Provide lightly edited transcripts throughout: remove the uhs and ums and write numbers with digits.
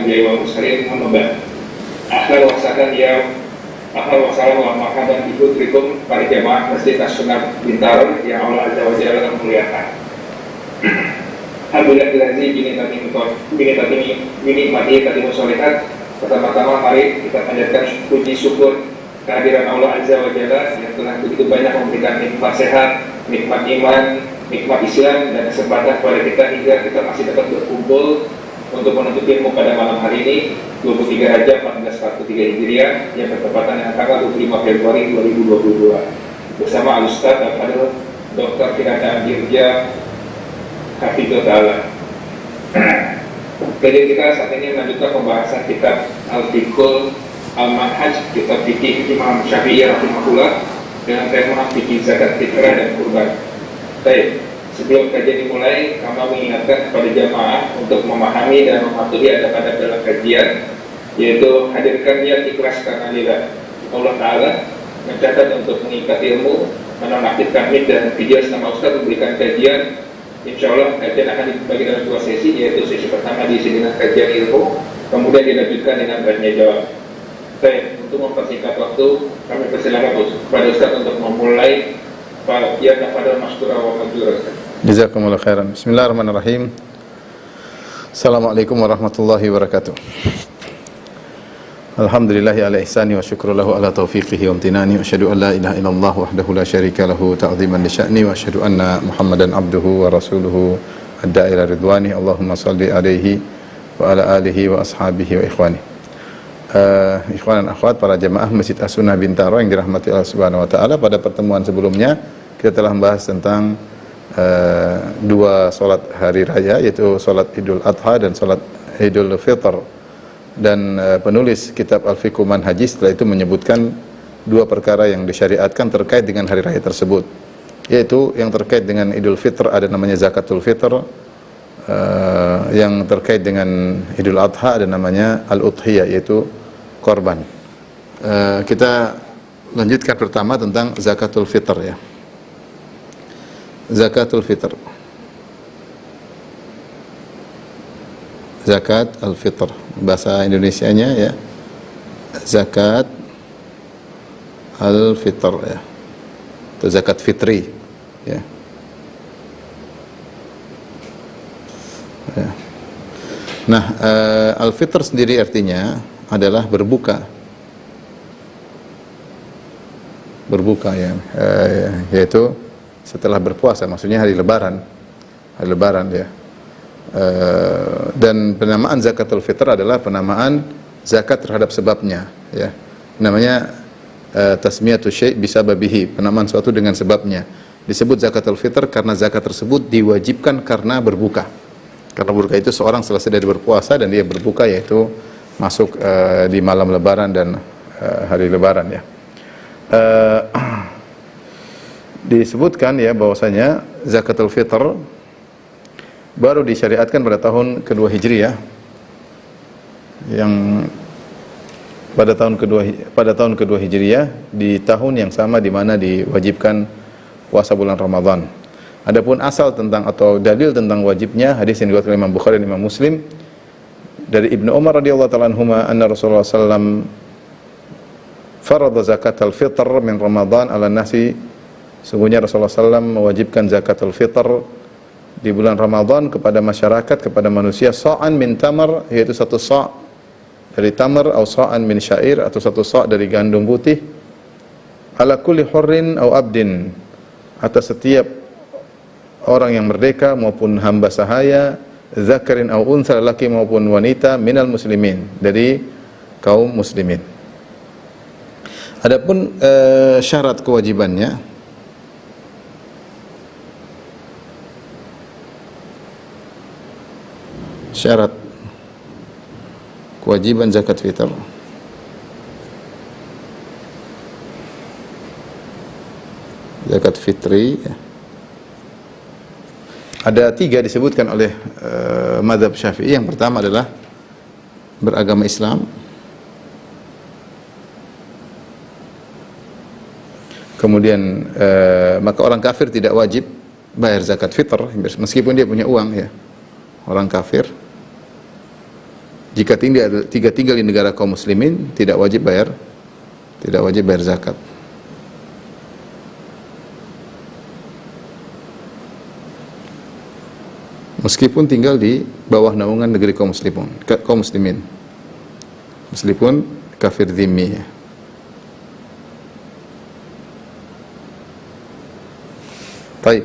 anbiya'i wal mursalin amma ba'd. Ahlan wa sahlan wa marhaban bi fikum para jamaah Masjid As-Sunnah Bintaro yang Allah Azza wa Jalla memuliakan. Alhamdulillah bini mati tadi musolihat. Pertama-tama mari kita panjatkan puji syukur kehadiran Allah Azza wa Jalla yang telah begitu banyak memberikan nikmat sehat, nikmat iman, nikmat Islam dan kesempatan kepada kita hingga kita masih dapat berkumpul untuk menuntut ilmu pada malam hari ini 23 Rajab 1443 Hijriah yang bertepatan dengan tanggal 25 Februari 2022 bersama Al-Ustaz Al-Fadil Dr. Firanda Dirja Hafizul Ta'ala. Kajian kita saat ini melanjutkan pembahasan kitab Al-Fiqhul Al-Manhaj, kitab fikih Imam Syafi'i rahimahullah dengan tema fikih zakat fitrah dan kurban. Baik, sebelum kajian dimulai, kami mengingatkan kepada jamaah untuk memahami dan mematuhi adab-adab dalam kajian, yaitu hadirkan niat ikhlas karena lillah Allah Ta'ala, mencatat untuk mengikat ilmu, menonaktifkan mic dan video sama Ustaz memberikan kajian. Insya Allah kajian akan dibagi dalam dua sesi, yaitu sesi pertama diisi dengan kajian ilmu, kemudian dilanjutkan dengan tanya jawab. Baik, untuk mempersingkat waktu, kami persilakan kepada Ustaz untuk memulai. Ya, kepada masykurah wa majurah. Jazakumullah khairan. Bismillahirrahmanirrahim. Assalamualaikum warahmatullahi wabarakatuh. Alhamdulillahi ala ihsani wa syukru lahu ala taufiqihi wa amtinani wa asyhadu an la ilaha illallah wahdahu la syarika lahu ta'ziman li sya'ni wa asyhadu anna Muhammadan abduhu wa rasuluhu adda ila ridwani. Allahumma salli alaihi wa ala alihi wa ashabihi wa ikhwani. Ikhwan dan akhwat para jemaah Masjid As-Sunnah Bintaro yang dirahmati Allah Subhanahu wa taala, pada pertemuan sebelumnya kita telah membahas tentang dua salat hari raya, yaitu salat Idul Adha dan salat Idul Fitr. Dan penulis kitab Al-Fiqhul Manhaj setelah itu menyebutkan dua perkara yang disyariatkan terkait dengan hari raya tersebut, yaitu yang terkait dengan Idul Fitr ada namanya zakatul fitr, yang terkait dengan Idul Adha ada namanya al-udhiyah, yaitu korban. Kita lanjutkan pertama tentang zakatul fitr ya. Zakatul fitr. Zakat al-fitr bahasa Indonesianya ya. Zakat al-fitr ya. Atau zakat fitri ya. Ya. Nah, al-fitr sendiri artinya adalah berbuka. Berbuka ya, yaitu setelah berpuasa, maksudnya hari lebaran. Hari lebaran ya. Dan penamaan zakatul fitr adalah penamaan zakat terhadap sebabnya ya. Namanya tasmiyatu syai' bisababihi, penamaan suatu dengan sebabnya. Disebut zakatul fitr karena zakat tersebut diwajibkan karena berbuka. Karena berbuka itu seorang selesai dari berpuasa dan dia berbuka, yaitu masuk di malam lebaran dan hari lebaran ya. Disebutkan ya bahwasanya zakatul fitr baru disyariatkan pada tahun kedua Hijriah, yang pada tahun kedua Hijriah, di tahun yang sama di mana diwajibkan puasa bulan Ramadan. Adapun asal tentang atau dalil tentang wajibnya, hadis yang diriwayatkan oleh Imam Bukhari dan Imam Muslim dari Ibnu Umar radhiyallahu ta'ala anhuma, anna Rasulullah sallam farada zakatul fitr min Ramadan ala nasi. Sungguhnya Rasulullah sallam mewajibkan zakatul fitr di bulan Ramadan kepada masyarakat, kepada manusia, sa'an min tamar, yaitu satu sa' dari tamar, atau sa'an min syair, atau satu sa' dari gandum putih, ala kulli hurrin au abdin, atas setiap orang yang merdeka maupun hamba sahaya, zakarin au unsa, laki maupun wanita, minal muslimin, dari kaum muslimin. Adapun syarat kewajibannya, syarat kewajiban zakat fitr, zakat fitri ya. Ada tiga disebutkan oleh mazhab Syafi'i. Yang pertama adalah beragama Islam, kemudian maka orang kafir tidak wajib bayar zakat fitr meskipun dia punya uang ya, orang kafir. Jika tinggal di negara kaum muslimin tidak wajib bayar zakat. Meskipun tinggal di bawah naungan negeri kaum muslimin. Meskipun kafir dhimmi. Baik.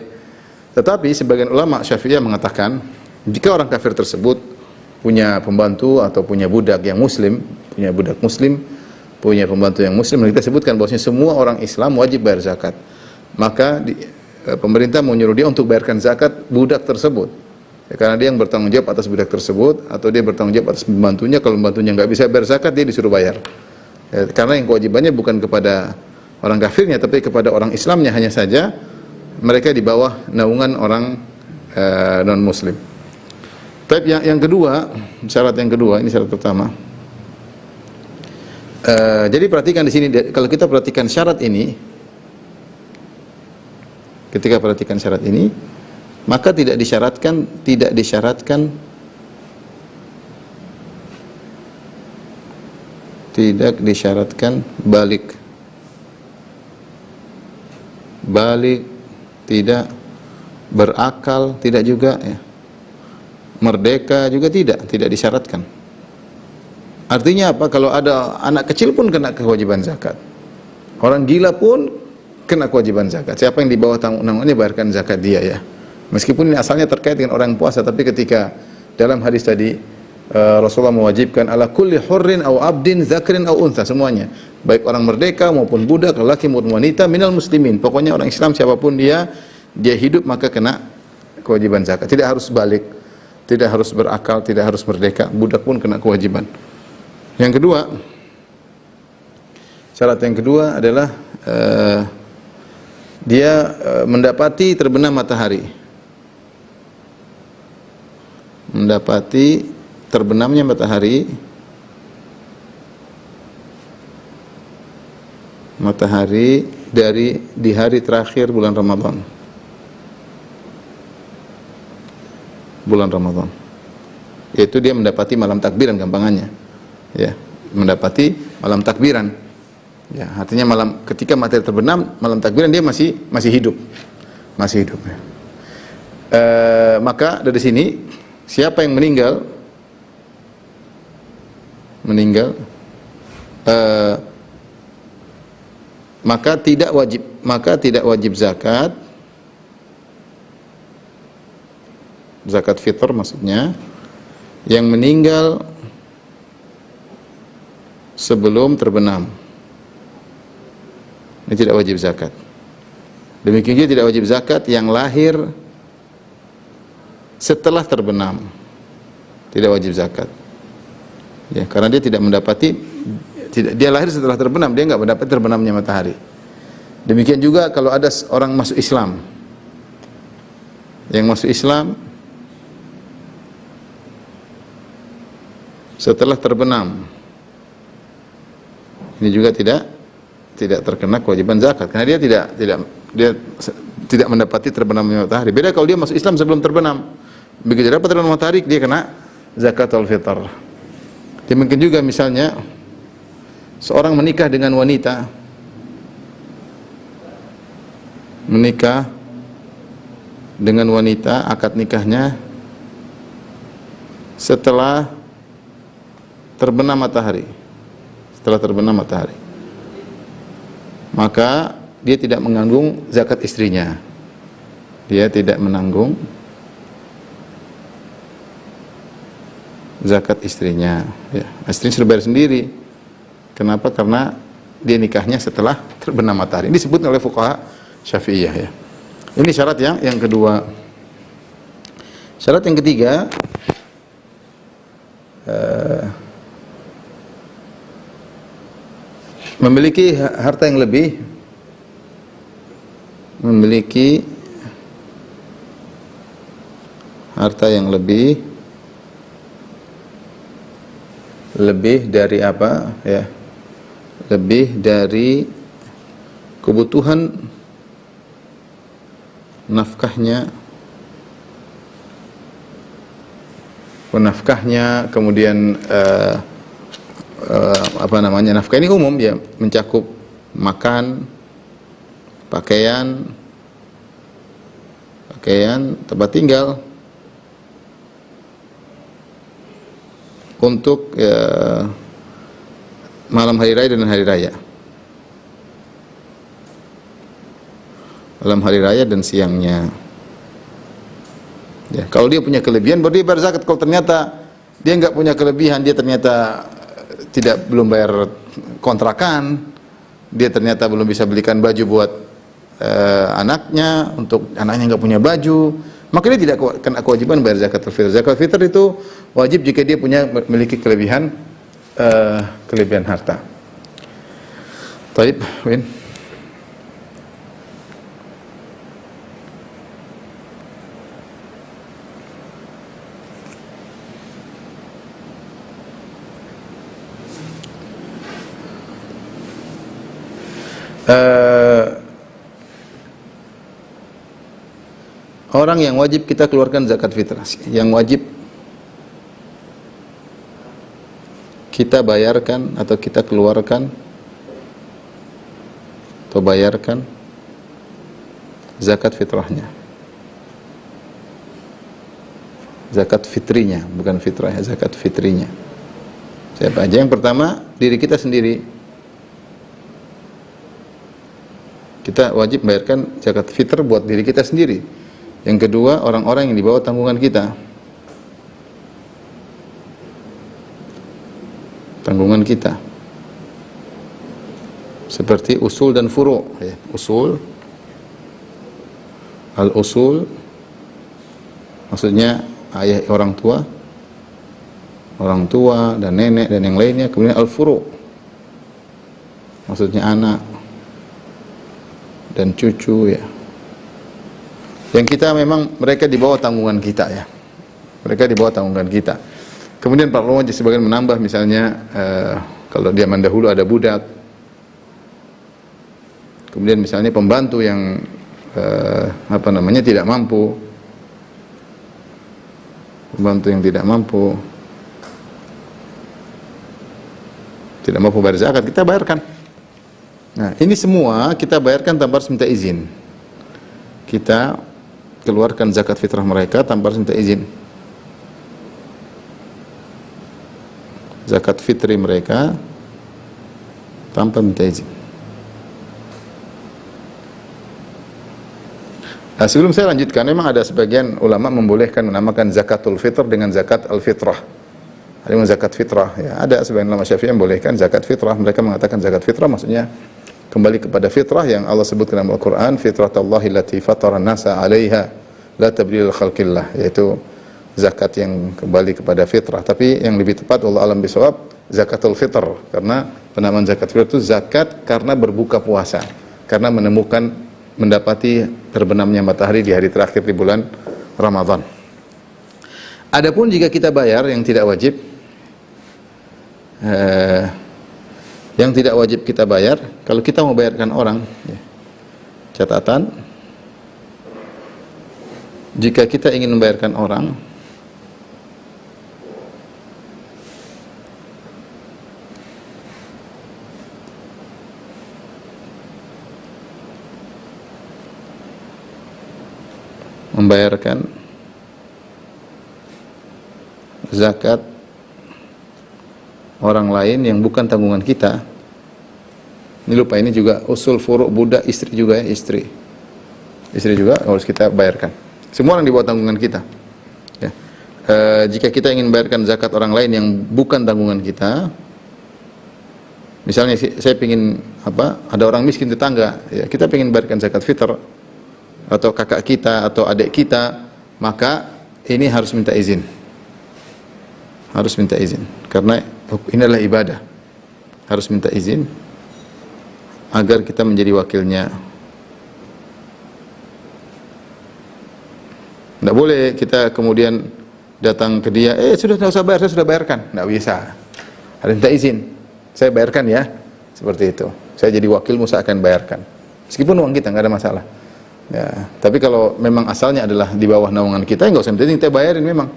Tetapi sebagian ulama Syafi'iyah mengatakan jika orang kafir tersebut punya pembantu atau punya budak yang muslim, punya pembantu yang muslim, kita sebutkan bahwasanya semua orang Islam wajib bayar zakat. Maka pemerintah menyuruh dia untuk bayarkan zakat budak tersebut. Ya, karena dia yang bertanggung jawab atas budak tersebut atau dia bertanggung jawab atas pembantunya. Kalau pembantunya nggak bisa bayar zakat, dia disuruh bayar. Ya, karena yang kewajibannya bukan kepada orang kafirnya, tapi kepada orang Islamnya hanya saja mereka di bawah naungan orang non muslim. Tapi yang kedua, syarat yang kedua, ini syarat pertama. Jadi perhatikan di sini, kalau kita perhatikan syarat ini, ketika perhatikan syarat ini, maka tidak disyaratkan balik, tidak berakal, tidak juga ya. Merdeka juga tidak disyaratkan. Artinya apa? Kalau ada anak kecil pun kena kewajiban zakat. Orang gila pun kena kewajiban zakat. Siapa yang di bawah tanggungannya bayarkan zakat dia ya. Meskipun ini asalnya terkait dengan orang puasa, tapi ketika dalam hadis tadi Rasulullah mewajibkan ala kulli hurrin aw abdin dzakrin aw untha, semuanya, baik orang merdeka maupun budak, lelaki maupun wanita, minal muslimin. Pokoknya orang Islam siapapun dia hidup maka kena kewajiban zakat. Tidak harus balik, tidak harus berakal, tidak harus merdeka, budak pun kena kewajiban. Yang kedua, syarat yang kedua adalah dia mendapati terbenam matahari. Mendapati terbenamnya matahari di hari terakhir bulan Ramadan. Yaitu dia mendapati malam takbiran, gampangannya. Ya, mendapati malam takbiran. Ya, artinya ketika matahari terbenam, malam takbiran dia masih hidup. Ya. Maka dari sini siapa yang meninggal maka tidak wajib zakat fitr maksudnya, yang meninggal sebelum terbenam. Ini tidak wajib zakat. Demikian juga tidak wajib zakat yang lahir setelah terbenam. Tidak wajib zakat. Ya, karena dia tidak mendapati, dia lahir setelah terbenam, dia enggak mendapat terbenamnya matahari. Demikian juga kalau ada orang masuk Islam. Yang masuk Islam setelah terbenam, ini juga tidak terkena kewajiban zakat karena dia tidak mendapati terbenamnya matahari. Beda kalau dia masuk Islam sebelum terbenam. Begitu dapat terbenam matahari, dia kena zakatul fitr. Demikian juga misalnya seorang menikah dengan wanita, akad nikahnya setelah terbenam matahari. Maka dia tidak menanggung zakat istrinya. Dia tidak menanggung zakat istrinya. Ya, istrinya sudah bayar sendiri. Kenapa? Karena dia nikahnya setelah terbenam matahari. Ini disebut oleh fuqaha Syafi'iyah ya. Ini syarat yang kedua. Syarat yang ketiga, memiliki harta yang lebih, lebih dari apa ya? Lebih dari kebutuhan nafkahnya penafkahnya, kemudian nafkah ini umum ya, mencakup makan, pakaian, tempat tinggal, untuk malam hari raya dan hari raya. Malam hari raya dan siangnya. Ya, kalau dia punya kelebihan baru dia bayar zakat. Kalau ternyata dia nggak punya kelebihan, dia ternyata belum bayar kontrakan, dia ternyata belum bisa belikan baju buat anaknya, untuk anaknya nggak punya baju, maka dia tidak kena kewajiban bayar zakatul fitr. Zakatul fitr itu wajib jika dia memiliki kelebihan harta. Baik, Win. Orang yang wajib kita keluarkan zakat fitrah, yang wajib kita bayarkan atau kita keluarkan atau bayarkan zakat fitrahnya, zakat fitrinya, bukan fitrahnya, zakat fitrinya. Siapa aja? Yang pertama, diri kita sendiri. Kita wajib bayarkan zakat fitr buat diri kita sendiri. Yang kedua, orang-orang yang di bawah tanggungan kita. Tanggungan kita. Seperti usul dan furu'. Ya, usul. Al-usul. Maksudnya ayah orang tua. Orang tua dan nenek dan yang lainnya. Kemudian al-furu'. Maksudnya anak. Dan cucu ya. Yang kita memang mereka di bawah tanggungan kita ya. Mereka di bawah tanggungan kita. Kemudian Pak ulama sebagian menambah misalnya kalau zaman dahulu ada budak. Kemudian misalnya pembantu yang tidak mampu. Pembantu yang tidak mampu bayar zakat, kita bayarkan. Nah, ini semua kita bayarkan tanpa harus minta izin. Kita keluarkan zakat fitrah mereka tanpa harus minta izin. Zakat fitri mereka tanpa minta izin. Nah, sebelum saya lanjutkan, memang ada sebagian ulama membolehkan menamakan zakatul fitr dengan zakat al-fitrah. Ada yang zakat fitrah, ya. Ada sebagian ulama Syafi'i yang membolehkan zakat fitrah. Mereka mengatakan zakat fitrah maksudnya kembali kepada fitrah yang Allah sebutkan dalam Al-Quran, fitratallahi allati fatara nasa 'alaiha la tabdila li khalqillah, yaitu zakat yang kembali kepada fitrah. Tapi yang lebih tepat Allah alam bisawab zakatul fitr, karena penamaan zakat fitr itu zakat karena berbuka puasa, karena mendapati terbenamnya matahari di hari terakhir di bulan Ramadan. Adapun jika kita bayar yang tidak wajib, yang tidak wajib kita bayar, kalau kita mau bayarkan orang, ya, catatan, jika kita ingin membayarkan orang, membayarkan zakat orang lain yang bukan tanggungan kita. Ini lupa, ini juga usul furu' budak, istri juga ya, istri juga harus kita bayarkan. Semua orang di bawah tanggungan kita ya. Jika kita ingin bayarkan zakat orang lain yang bukan tanggungan kita, misalnya saya ingin ada orang miskin tetangga ya, kita ingin bayarkan zakat fitr, atau kakak kita atau adik kita, maka ini harus minta izin. Harus minta izin, karena ini adalah ibadah. Harus minta izin agar kita menjadi wakilnya. Tidak boleh kita kemudian datang ke dia, sudah tidak usah bayar, saya sudah bayarkan. Tidak bisa. Harus minta izin. Saya bayarkan ya, seperti itu. Saya jadi wakilmu, saya akan bayarkan. Meskipun uang kita, nggak ada masalah. Ya, tapi kalau memang asalnya adalah di bawah naungan kita, nggak usah minta izin, kita bayarin memang.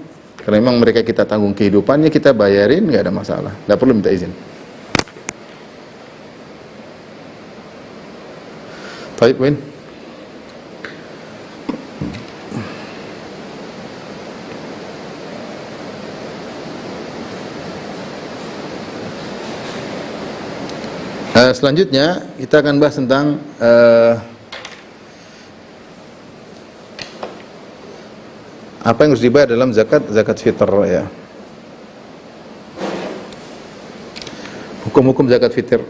Karena memang mereka kita tanggung kehidupannya, kita bayarin, nggak ada masalah, nggak perlu minta izin. Baik, Win. Selanjutnya kita akan bahas tentang apa yang harus dibayar dalam zakat fitr ya. Hukum-hukum zakat fitr.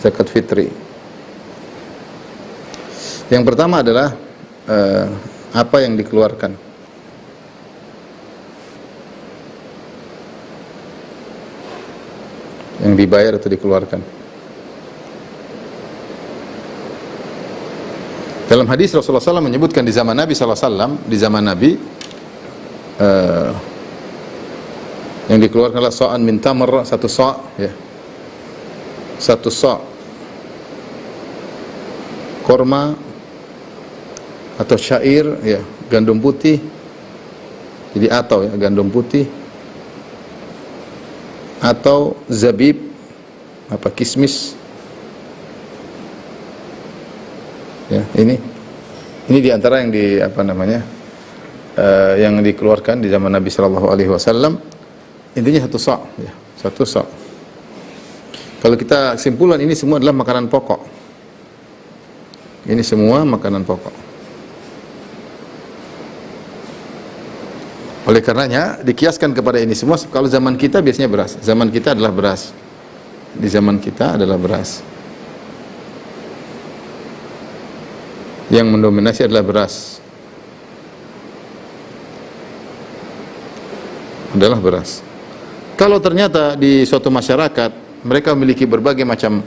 Zakat fitri. Yang pertama adalah apa yang dikeluarkan. Yang dibayar atau dikeluarkan. Dalam hadis Rasulullah SAW menyebutkan di zaman Nabi SAW, di zaman Nabi yang dikeluarkan adalah sa'an min tamr, satu sa' ya. Satu sa' korma atau syair ya, gandum putih. Jadi atau ya, gandum putih atau zabib apa kismis. Ya, ini diantara yang yang dikeluarkan di zaman Nabi Shallallahu Alaihi Wasallam. Intinya satu sa', ya, satu sa'. Kalau kita simpulan ini semua adalah makanan pokok. Ini semua makanan pokok. Oleh karenanya dikiaskan kepada ini semua. Kalau zaman kita biasanya beras. Zaman kita adalah beras. Di zaman kita adalah beras. Yang mendominasi adalah beras. Adalah beras. Kalau ternyata di suatu masyarakat mereka memiliki berbagai macam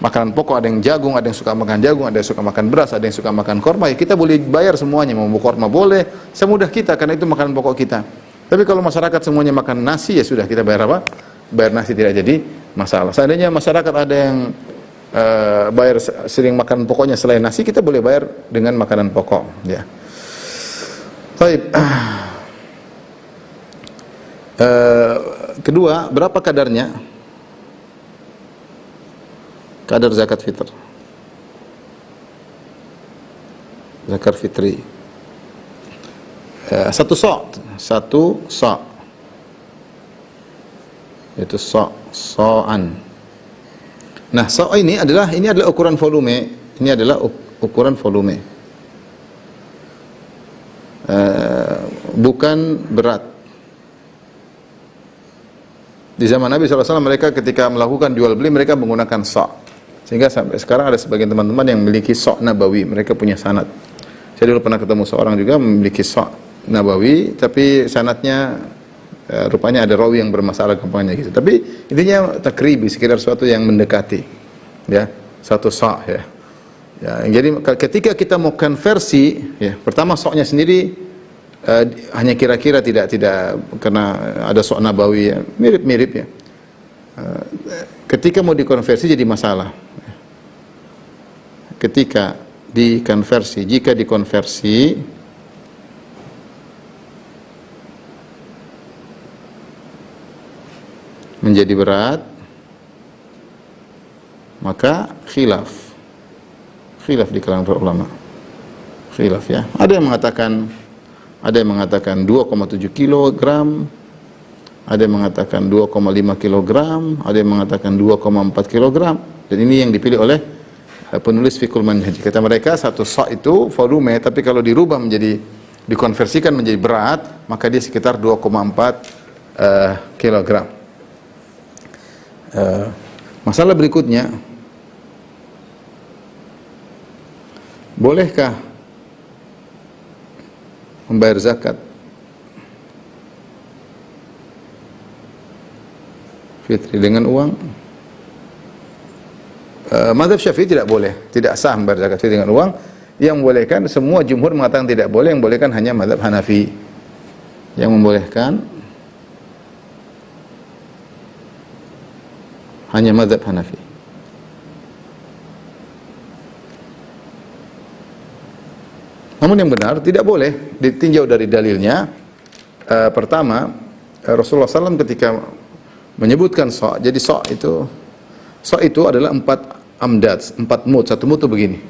makanan pokok, ada yang jagung, ada yang suka makan jagung, ada yang suka makan beras, ada yang suka makan korma, ya kita boleh bayar semuanya. Mau korma boleh, semudah kita karena itu makanan pokok kita. Tapi kalau masyarakat semuanya makan nasi, ya sudah, kita bayar apa? Bayar nasi, tidak jadi masalah. Seandainya masyarakat ada yang bayar sering makan pokoknya selain nasi, kita boleh bayar dengan makanan pokok, ya. Baik. Kedua, berapa kadarnya? Kadar zakat fitr. Zakat fitri. Satu sa'. Itu sa'an. Nah, sa' ini adalah ukuran volume. Ini adalah ukuran volume. Bukan berat. Di zaman Nabi SAW mereka ketika melakukan jual beli mereka menggunakan sa'. Sehingga sampai sekarang ada sebagian teman-teman yang memiliki sa' nabawi, mereka punya sanad. Saya dulu pernah ketemu seorang juga memiliki sa' nabawi, tapi sanadnya rupanya ada rawi yang bermasalah gampangnya gitu. Tapi intinya takribi, sekitar suatu yang mendekati, ya, satu sa' ya. Ya, jadi ketika kita mau konversi, ya, pertama sa'-nya sendiri hanya kira-kira tidak karena ada sa' nabawi ya, mirip-mirip ya. Ketika mau dikonversi jadi masalah. Ketika dikonversi, jika dikonversi menjadi berat, maka khilaf di kalangan para ulama. Khilaf ya. Ada yang mengatakan 2,7 kilogram, ada yang mengatakan 2,5 kilogram, ada yang mengatakan 2,4 kilogram. Dan ini yang dipilih oleh penulis Fiqhul Manhaj. Kata mereka satu sa' itu volume, tapi kalau dirubah menjadi dikonversikan menjadi berat, maka dia sekitar 2,4 kilogram. Masalah berikutnya, bolehkah membayar zakat fitri dengan uang? Mazhab Syafi'i tidak boleh, tidak sah membayar zakat fitri dengan uang. Yang membolehkan, semua jumhur mengatakan tidak boleh, yang membolehkan hanya mazhab Hanafi. Yang membolehkan hanya mazhab Hanafi. Namun yang benar tidak boleh ditinjau dari dalilnya. Pertama, Rasulullah SAW ketika menyebutkan sok, jadi sok itu adalah 4 amdad, 4 mud. 1 mud itu begini.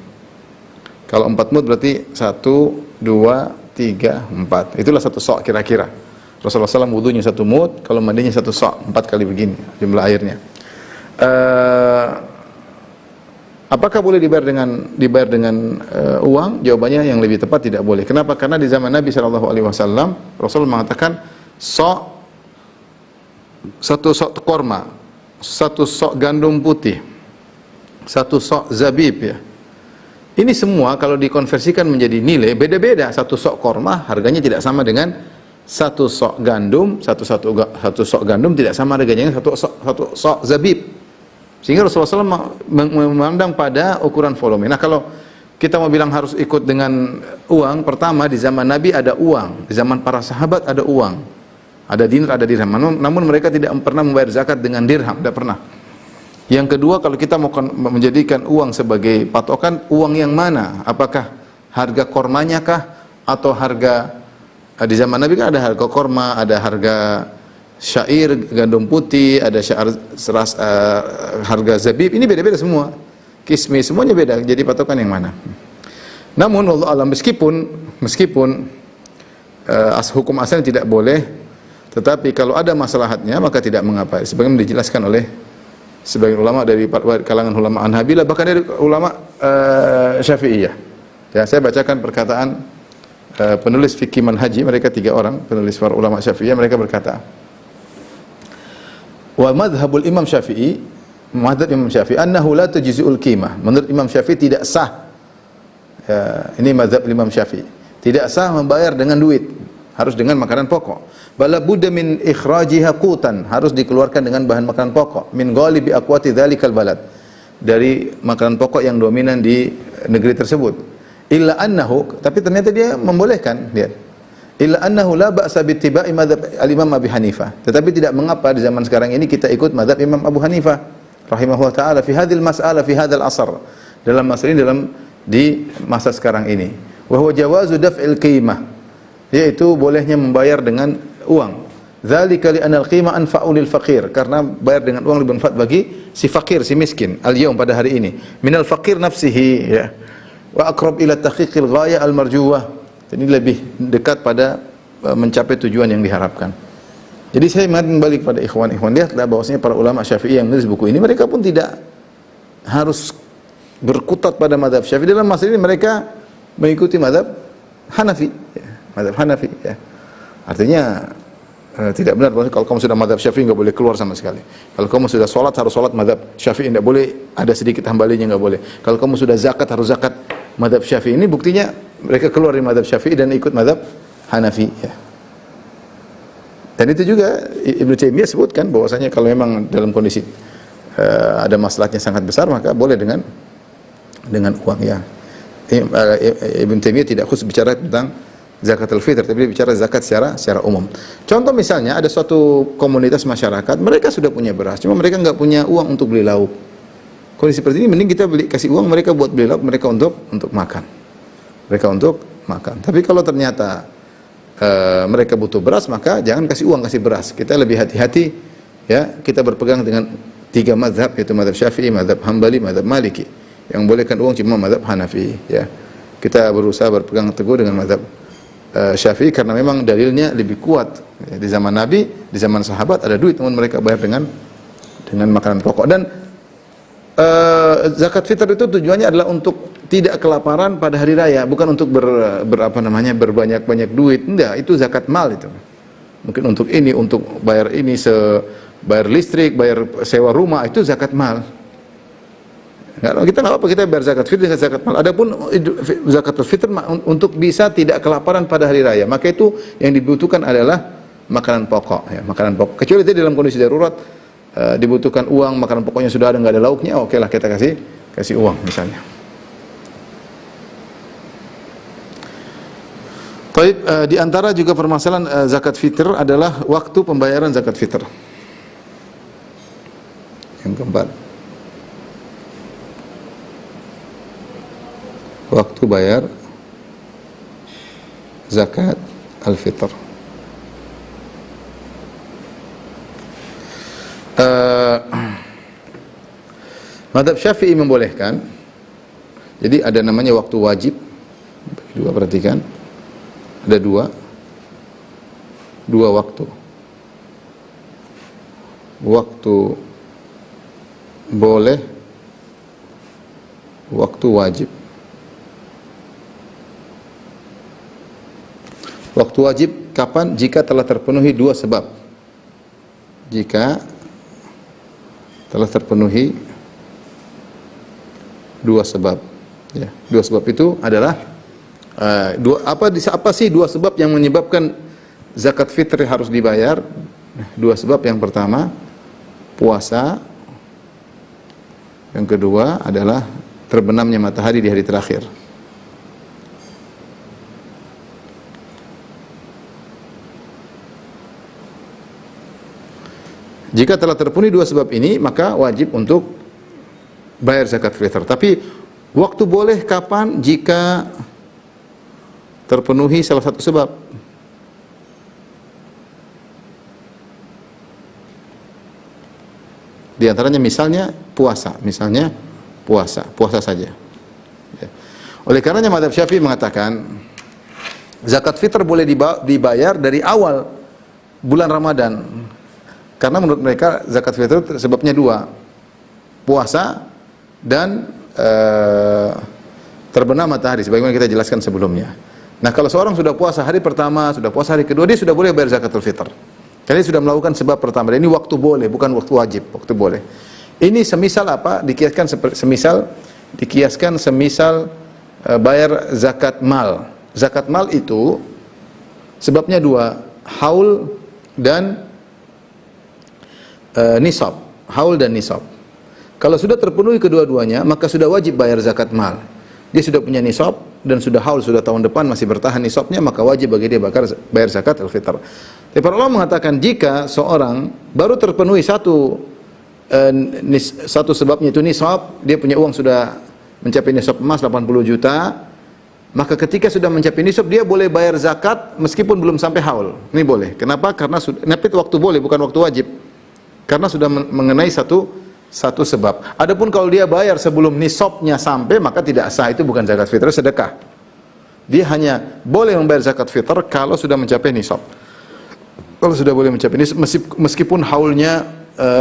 Kalau 4 mud berarti 1, 2, 3, 4. Itulah 1 sok kira-kira. Rasulullah SAW wudunya 1 mud, kalau mandinya 1 sok, 4 kali begini jumlah airnya. Apakah boleh dibayar dengan uang? Jawabannya yang lebih tepat tidak boleh. Kenapa? Karena di zaman Nabi SAW, Rasul mengatakan satu sok korma, 1 sok gandum putih, 1 sok zabib ya. Ini semua kalau dikonversikan menjadi nilai beda-beda. 1 sok korma harganya tidak sama dengan 1 sok gandum, satu sok gandum tidak sama harganya dengan 1 sok zabib. Sehingga Rasulullah SAW memandang pada ukuran volume. Nah, kalau kita mau bilang harus ikut dengan uang, pertama di zaman Nabi ada uang, di zaman para sahabat ada uang, ada dinar, ada dirham. Namun mereka tidak pernah membayar zakat dengan dirham, tidak pernah. Yang kedua, kalau kita mau menjadikan uang sebagai patokan, uang yang mana? Apakah harga kormanya kah, atau harga di zaman Nabi kan ada harga korma, ada harga syair gandum putih, ada harga zabib, ini beda-beda semua. Kismis semuanya beda. Jadi patokan yang mana? Namun wallahu alam, meskipun hukum asalnya tidak boleh, tetapi kalau ada maslahatnya maka tidak mengapa. Sebagaimana dijelaskan oleh sebagian ulama dari kalangan ulama Hanabila, bahkan dari ulama Syafi'iyah. Ya, saya bacakan perkataan penulis fikih manhaji, mereka 3 orang, penulis para ulama Syafi'iyah, mereka berkata, wa madhabul Imam Syafi'i, madhab Imam Syafi'i annahu la tujzi'ul qimah. Menurut Imam Syafi'i tidak sah, ya, ini madhab Imam Syafi'i, tidak sah membayar dengan duit, harus dengan makanan pokok. Bala budda min ikhrajiha qutan, harus dikeluarkan dengan bahan makanan pokok, min ghalibi aqwati dzalikal balad, dari makanan pokok yang dominan di negeri tersebut. Illa annahu, tapi ternyata dia membolehkan, lihat. Illa annahu la ba'sa bittiba'i madzhab al-Imam Abu Hanifah. Tetapi tidak mengapa di zaman sekarang ini kita ikut mazhab Imam Abu Hanifah rahimahullah taala fi hadhil mas'alah fi hadzal asr. Dalam masalah ini, di masa sekarang ini. Wa huwa jawazu daf'il qimah, yaitu bolehnya membayar dengan uang. Dzalika li anna al-qimah anfa'u lil faqir, karena bayar dengan uang lebih bermanfaat bagi si fakir, si miskin. Al-yaum, pada hari ini. Minal faqir nafsihi, ya. Wa aqrab ila tahqiqil ghaya al-marjuwah. Ini lebih dekat pada mencapai tujuan yang diharapkan. Jadi saya ingatkan kembali kepada ikhwan-ikhwan, lihatlah bahwasanya para ulama Syafi'i yang menulis buku ini, mereka pun tidak harus berkutat pada mazhab Syafi'i. Dalam masalah ini mereka mengikuti mazhab Hanafi, ya, mazhab Hanafi, ya. Artinya tidak benar kalau kamu sudah mazhab Syafi'i enggak boleh keluar sama sekali. Kalau kamu sudah sholat harus sholat mazhab Syafi'i, enggak boleh ada sedikit hambalinya, enggak boleh. Kalau kamu sudah zakat harus zakat mazhab Syafi'i. Ini buktinya mereka keluar dari mazhab Syafi'i dan ikut mazhab Hanafi, ya. Dan itu juga Ibnu Taimiyah sebutkan bahwasanya kalau memang dalam kondisi ada maslahatnya sangat besar, maka boleh dengan uang, ya. Ibnu Taimiyah tidak khusus bicara tentang zakatul fitr, tapi dia bicara zakat secara umum. Contoh misalnya ada suatu komunitas masyarakat, mereka sudah punya beras, cuma mereka nggak punya uang untuk beli lauk. Kondisi seperti ini mending kita kasih uang mereka buat beli lauk, mereka untuk makan. Mereka untuk makan. Tapi kalau ternyata mereka butuh beras, maka jangan kasih uang, kasih beras. Kita lebih hati-hati, ya. Kita berpegang dengan 3 mazhab, yaitu mazhab Syafi'i, mazhab Hambali, mazhab Maliki. Yang bolehkan uang cuma mazhab Hanafi, ya. Kita berusaha berpegang teguh dengan mazhab Syafi'i karena memang dalilnya lebih kuat. Di zaman Nabi, di zaman sahabat ada duit, namun mereka bayar dengan makanan pokok. Dan zakat fitr itu tujuannya adalah untuk tidak kelaparan pada hari raya, bukan untuk berbanyak-banyak duit. Enggak, itu zakat mal itu. Mungkin untuk ini, untuk bayar ini, bayar listrik, bayar sewa rumah, itu zakat mal. Kita nggak apa-apa, kita bayar zakat fitr dengan zakat mal. Adapun zakat fitr untuk bisa tidak kelaparan pada hari raya, maka itu yang dibutuhkan adalah makanan pokok, ya, makanan pokok. Kecuali itu dalam kondisi darurat, dibutuhkan uang, makanan pokoknya sudah ada, nggak ada lauknya, oke lah kita kasih uang misalnya. Baik, di antara juga permasalahan zakat fitr adalah waktu pembayaran zakat fitr. Yang keempat, waktu bayar zakat al-fitr. Mazhab Syafi'i membolehkan. Jadi ada namanya waktu wajib. Dua, perhatikan. Ada dua waktu. Waktu boleh, waktu wajib. Waktu wajib kapan? Jika telah terpenuhi dua sebab. Jika telah terpenuhi dua sebab. Ya, dua sebab itu adalah apa sih dua sebab yang menyebabkan zakat fitri harus dibayar? Dua sebab. Yang pertama puasa, yang kedua adalah terbenamnya matahari di hari terakhir. Jika telah terpenuhi dua sebab ini, maka wajib untuk bayar zakat fitr. Tapi waktu boleh kapan? Jika terpenuhi salah satu sebab. Di antaranya misalnya puasa saja. Ya. Oleh karenanya mazhab Syafi'i mengatakan zakat fitr boleh dibayar dari awal bulan Ramadan. Karena menurut mereka zakat fitr sebabnya dua, puasa dan terbenam matahari, sebagaimana kita jelaskan sebelumnya. Nah, kalau seorang sudah puasa hari pertama, sudah puasa hari kedua, dia sudah boleh bayar zakatul fitr. Karena dia sudah melakukan sebab pertama. Dan ini waktu boleh, bukan waktu wajib, waktu boleh. Ini semisal apa? Dikiaskan semisal bayar zakat mal. Zakat mal itu sebabnya dua, haul dan nisab. Haul dan nisab. Kalau sudah terpenuhi kedua-duanya, maka sudah wajib bayar zakat mal. Dia sudah punya nisab dan sudah haul, sudah tahun depan masih bertahan nisabnya, maka wajib bagi dia bayar zakat al-fitr. Tapi para ulama mengatakan jika seorang baru terpenuhi satu sebabnya itu nisab, dia punya uang sudah mencapai nisab emas 80 juta, maka ketika sudah mencapai nisab dia boleh bayar zakat meskipun belum sampai haul. Ini boleh. Kenapa? Karena itu waktu boleh, bukan waktu wajib. Karena sudah mengenai satu sebab. Adapun kalau dia bayar sebelum nisabnya sampai, maka tidak sah, itu bukan zakat fitr, sedekah. Dia hanya boleh membayar zakat fitr kalau sudah mencapai nisab. Kalau sudah boleh mencapai nisab meskipun haulnya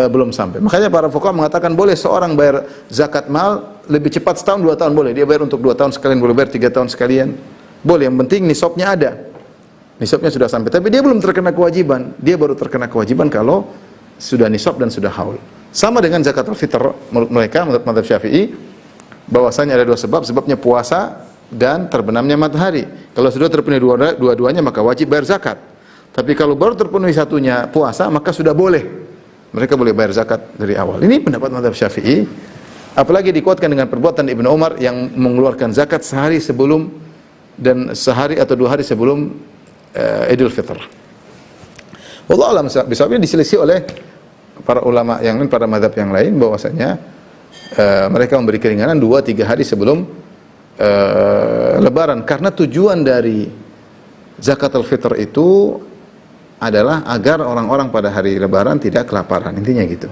belum sampai. Makanya para fuqaha mengatakan boleh seorang bayar zakat mal lebih cepat setahun, 2 tahun boleh. Dia bayar untuk 2 tahun sekalian, boleh bayar 3 tahun sekalian. Boleh, yang penting nisabnya ada. Nisabnya sudah sampai. Tapi dia belum terkena kewajiban. Dia baru terkena kewajiban kalau sudah nisab dan sudah haul. Sama dengan zakatul fitr menurut mereka, menurut mazhab Syafi'i, bahwasanya ada dua sebab, sebabnya puasa dan terbenamnya matahari. Kalau sudah terpenuhi dua-duanya, maka wajib bayar zakat. Tapi kalau baru terpenuhi satunya, puasa, maka sudah boleh. Mereka boleh bayar zakat dari awal. Ini pendapat mazhab Syafi'i. Apalagi dikuatkan dengan perbuatan Ibnu Umar yang mengeluarkan zakat sehari sebelum dan sehari atau 2 hari sebelum Idul Fitr. Wallahu a'lam bishawab. Diselisih oleh para ulama yang lain, para mazhab yang lain, bahwasanya mereka memberi keringanan 2-3 hari sebelum Lebaran, karena tujuan dari zakatul fitr itu adalah agar orang-orang pada hari Lebaran tidak kelaparan, intinya gitu.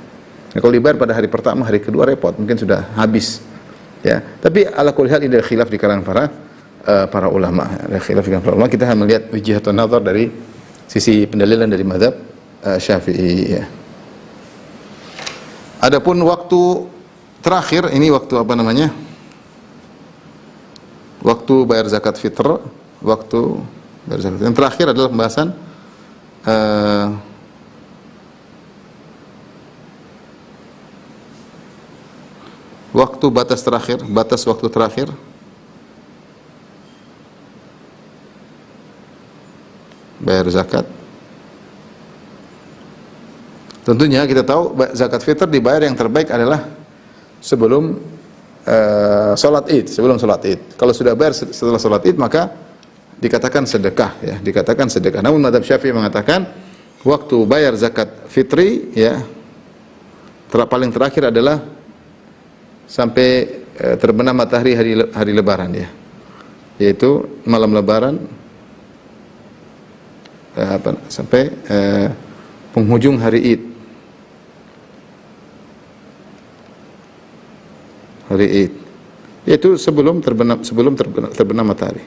Nah, kalau dibayar pada hari pertama, hari kedua repot, mungkin sudah habis. Ya, tapi ala kulli hal ini khilaf di kalangan para ulama. Ada khilaf di kalangan para ulama. Kita akan melihat wijhatun nazar dari sisi pendalilan dari mazhab Syafi'i. Ya. Adapun waktu terakhir, ini waktu apa namanya? Waktu bayar zakat fitr, waktu bayar zakat fitr. Yang terakhir adalah pembahasan waktu batas terakhir, batas waktu terakhir. Bayar zakat. Tentunya kita tahu zakat fitr dibayar yang terbaik adalah sebelum salat Id, sebelum salat Id. Kalau sudah bayar setelah salat Id, maka dikatakan sedekah, ya, dikatakan sedekah. Namun mazhab Syafi'i mengatakan waktu bayar zakat fitri, ya, paling terakhir adalah sampai terbenam matahari hari Lebaran, ya, yaitu malam Lebaran sampai penghujung hari Id. Hari Id. Yaitu sebelum terbenam matahari.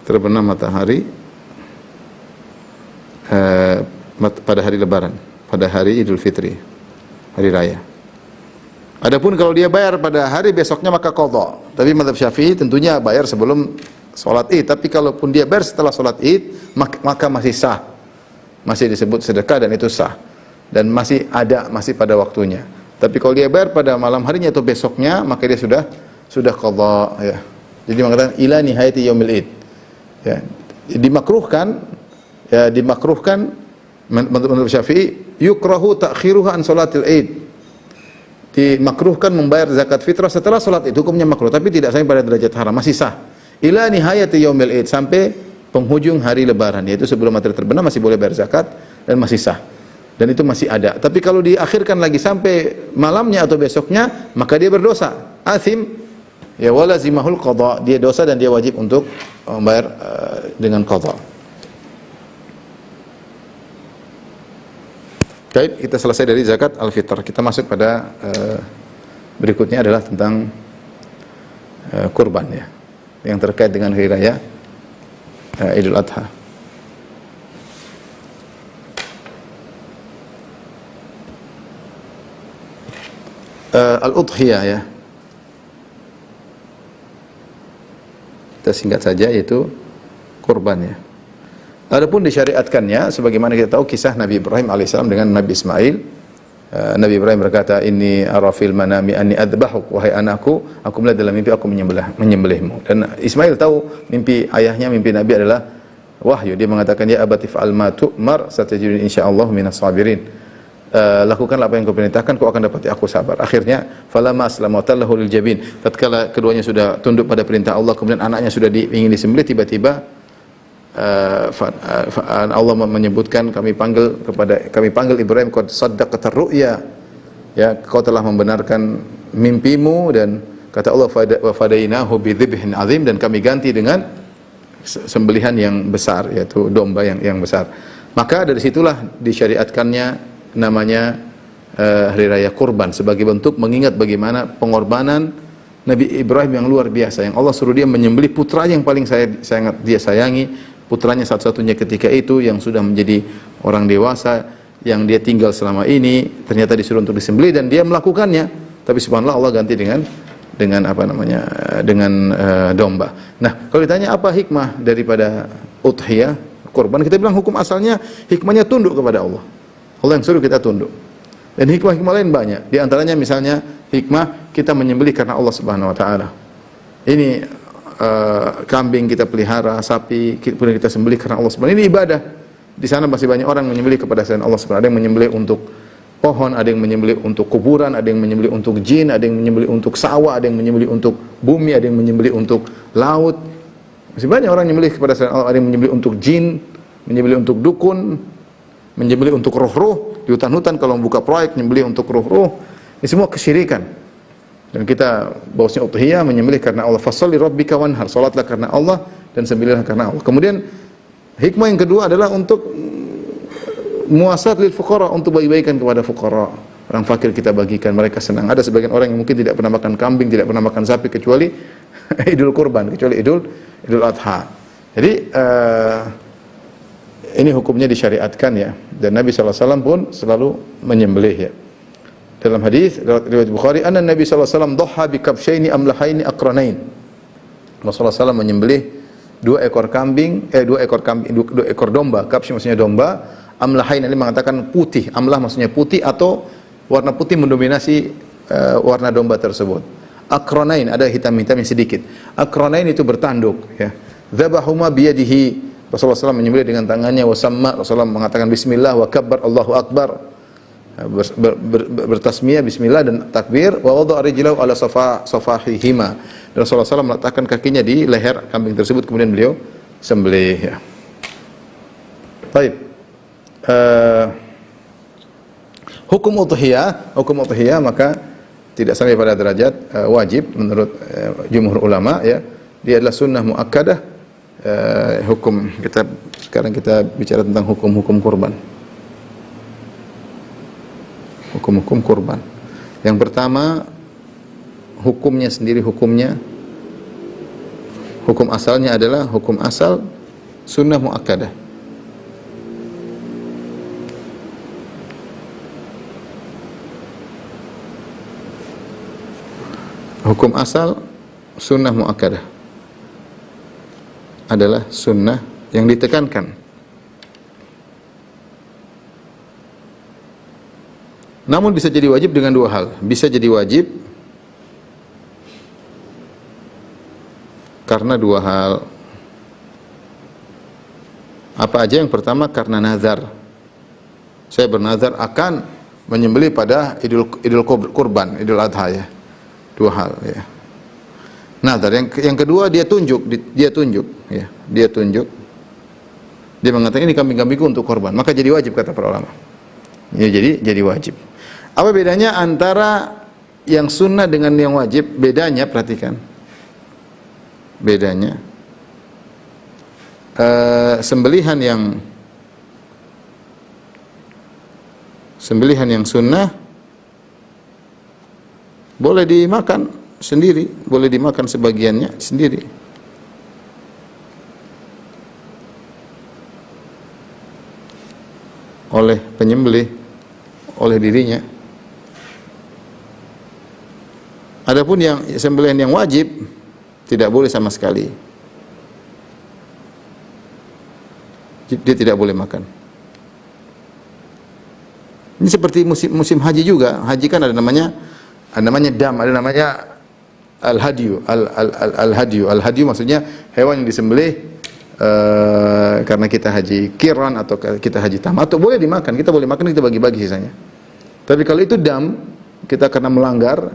Terbenam matahari pada hari Lebaran, pada hari Idul Fitri, hari raya. Adapun kalau dia bayar pada hari besoknya maka qadha. Tapi mazhab Syafi'i tentunya bayar sebelum salat Id. Tapi kalaupun dia bayar setelah salat Id, maka masih sah. Masih disebut sedekah dan itu sah. Dan masih pada waktunya. Tapi kalau dia bayar pada malam harinya atau besoknya, maka dia sudah qadha ya. Jadi mengatakan ila nihayati yaumil Id. Ya, dimakruhkan menurut Syafi'i yukrahu ta'khiruha an salatil Id. Dimakruhkan membayar zakat fitrah setelah salat Id, hukumnya makruh tapi tidak sampai pada derajat haram, masih sah. Ila nihayati yaumil Id, sampai penghujung hari Lebaran, yaitu sebelum matahari terbenam masih boleh bayar zakat dan masih sah. Dan itu masih ada. Tapi kalau diakhirkan lagi sampai malamnya atau besoknya, maka dia berdosa. Athim ya walazimahul qadha, dia dosa dan dia wajib untuk membayar dengan qadha. Baik, kita selesai dari zakat al-fitr. Kita masuk pada berikutnya adalah tentang kurban ya, yang terkait dengan hari raya Idul Adha. Al-udhiyah ya. Kita singkat saja, yaitu kurban ya. Adapun disyariatkannya sebagaimana kita tahu kisah Nabi Ibrahim alaihissalam dengan Nabi Ismail. Nabi Ibrahim berkata, "Inni ara fil manami anni adbahuk, wahai anakku, aku melihat dalam mimpi aku menyembelihmu." Dan Ismail tahu mimpi ayahnya, mimpi Nabi adalah wahyu. Dia mengatakan, "Ya abati fa'al ma tu'mar, satajiduni insyaallah minas sabirin." Lakukanlah apa yang kau perintahkan, kau akan dapati aku sabar. Akhirnya falamma aslama tallahu lil jabin. Tatkala keduanya sudah tunduk pada perintah Allah, kemudian anaknya sudah ingin disembelih, tiba-tiba Allah menyebutkan, kami panggil Ibrahim, qad saddaqta ru'ya, ya, kau telah membenarkan mimpimu. Dan kata Allah, wa fadainahu bidzibhin azim, dan kami ganti dengan sembelihan yang besar, yaitu domba yang besar. Maka dari situlah disyariatkannya namanya hari raya kurban, sebagai bentuk mengingat bagaimana pengorbanan Nabi Ibrahim yang luar biasa, yang Allah suruh dia menyembelih putra yang paling sangat dia sayangi, putranya satu-satunya ketika itu yang sudah menjadi orang dewasa, yang dia tinggal selama ini, ternyata disuruh untuk disembelih dan dia melakukannya. Tapi subhanallah, Allah ganti dengan domba. Nah, kalau ditanya apa hikmah daripada udhiyah, kurban, kita bilang hukum asalnya hikmahnya tunduk kepada Allah. Allah yang suruh kita tunduk. Dan hikmah-hikmah lain banyak. Di antaranya misalnya hikmah kita menyembelih karena Allah Subhanahu wa taala. Ini kambing kita pelihara, sapi kemudian kita sembelih karena Allah Subhanahu. Ini ibadah. Di sana masih banyak orang menyembelih kepada selain Allah Subhanahu. Ada yang menyembelih untuk pohon, ada yang menyembelih untuk kuburan, ada yang menyembelih untuk jin, ada yang menyembelih untuk sawah, ada yang menyembelih untuk bumi, ada yang menyembelih untuk laut. Masih banyak orang menyembelih kepada selain Allah. Ada yang menyembelih untuk jin, menyembelih untuk dukun, menyembelih untuk roh-roh di hutan-hutan. Kalau membuka proyek menyembelih untuk roh-roh. Ini semua kesyirikan. Dan kita bahwasanya udhiyah menyembelih karena Allah. Fasholli rabbika wanhar, salatlah karena Allah dan sembelihlah karena Allah. Kemudian hikmah yang kedua adalah untuk muasat lil fuqara, untuk bagi-bagikan kepada fuqara. Orang fakir kita bagikan, mereka senang. Ada sebagian orang yang mungkin tidak pernah makan kambing, tidak pernah makan sapi kecuali Idul Kurban, kecuali Idul Adha. Jadi ini hukumnya disyariatkan ya. Dan Nabi SAW pun selalu menyembelih ya. Dalam hadis riwayat Bukhari, anna Nabi sallallahu alaihi wasallam dhaha bi kabshaini amlahaini aqranain. Rasulullah SAW menyembelih dua ekor domba. Kabsy maksudnya domba, amlahain ini mengatakan putih. Amlah maksudnya putih atau warna putih mendominasi warna domba tersebut. Aqranain ada hitam-hitam yang sedikit. Aqranain itu bertanduk ya. Dzabahuma biyadihi. Rasulullah SAW menyembelih dengan tangannya, wasamma, Rasulullah mengatakan bismillah wa kabbar Allahu akbar. Bertasmiyah bismillah dan takbir, wa wada'a rijlahu ala safahihima. Rasulullah SAW meletakkan kakinya di leher kambing tersebut, kemudian beliau sembelih ya. Baik. Hukum udhiyah maka tidak sampai pada derajat wajib menurut jumhur ulama ya. Dia adalah sunnah muakkadah hukum kita sekarang kita bicara tentang hukum-hukum kurban. Hukum-hukum kurban. Yang pertama, hukumnya sendiri, hukum asalnya adalah hukum asal sunnah muakkadah. Hukum asal sunnah muakkadah adalah sunnah yang ditekankan. Namun bisa jadi wajib dengan dua hal. Bisa jadi wajib karena dua hal. Apa aja? Yang pertama karena nazar. Saya bernazar akan menyembelih pada Idul Kurban, Idul Adha ya. Dua hal ya. Nazar. Yang kedua dia tunjuk ya. Dia tunjuk. Dia mengatakan ini kambing-kambingku untuk korban. Maka jadi wajib kata para ulama. Ya, jadi wajib. Apa bedanya antara yang sunnah dengan yang wajib? Bedanya perhatikan. Bedanya sembelihan yang sunnah boleh dimakan sendiri, boleh dimakan sebagiannya sendiri. Oleh penyembelih, oleh dirinya. Adapun yang sembelihan yang wajib tidak boleh sama sekali. Dia tidak boleh makan. Ini seperti musim haji juga. Haji kan ada namanya dam, ada namanya al-hadyu. Al-hadyu maksudnya hewan yang disembelih karena kita haji qiran atau kita haji tamattu boleh dimakan, kita boleh makan, kita bagi-bagi sisanya. Tapi kalau itu dam, kita karena melanggar,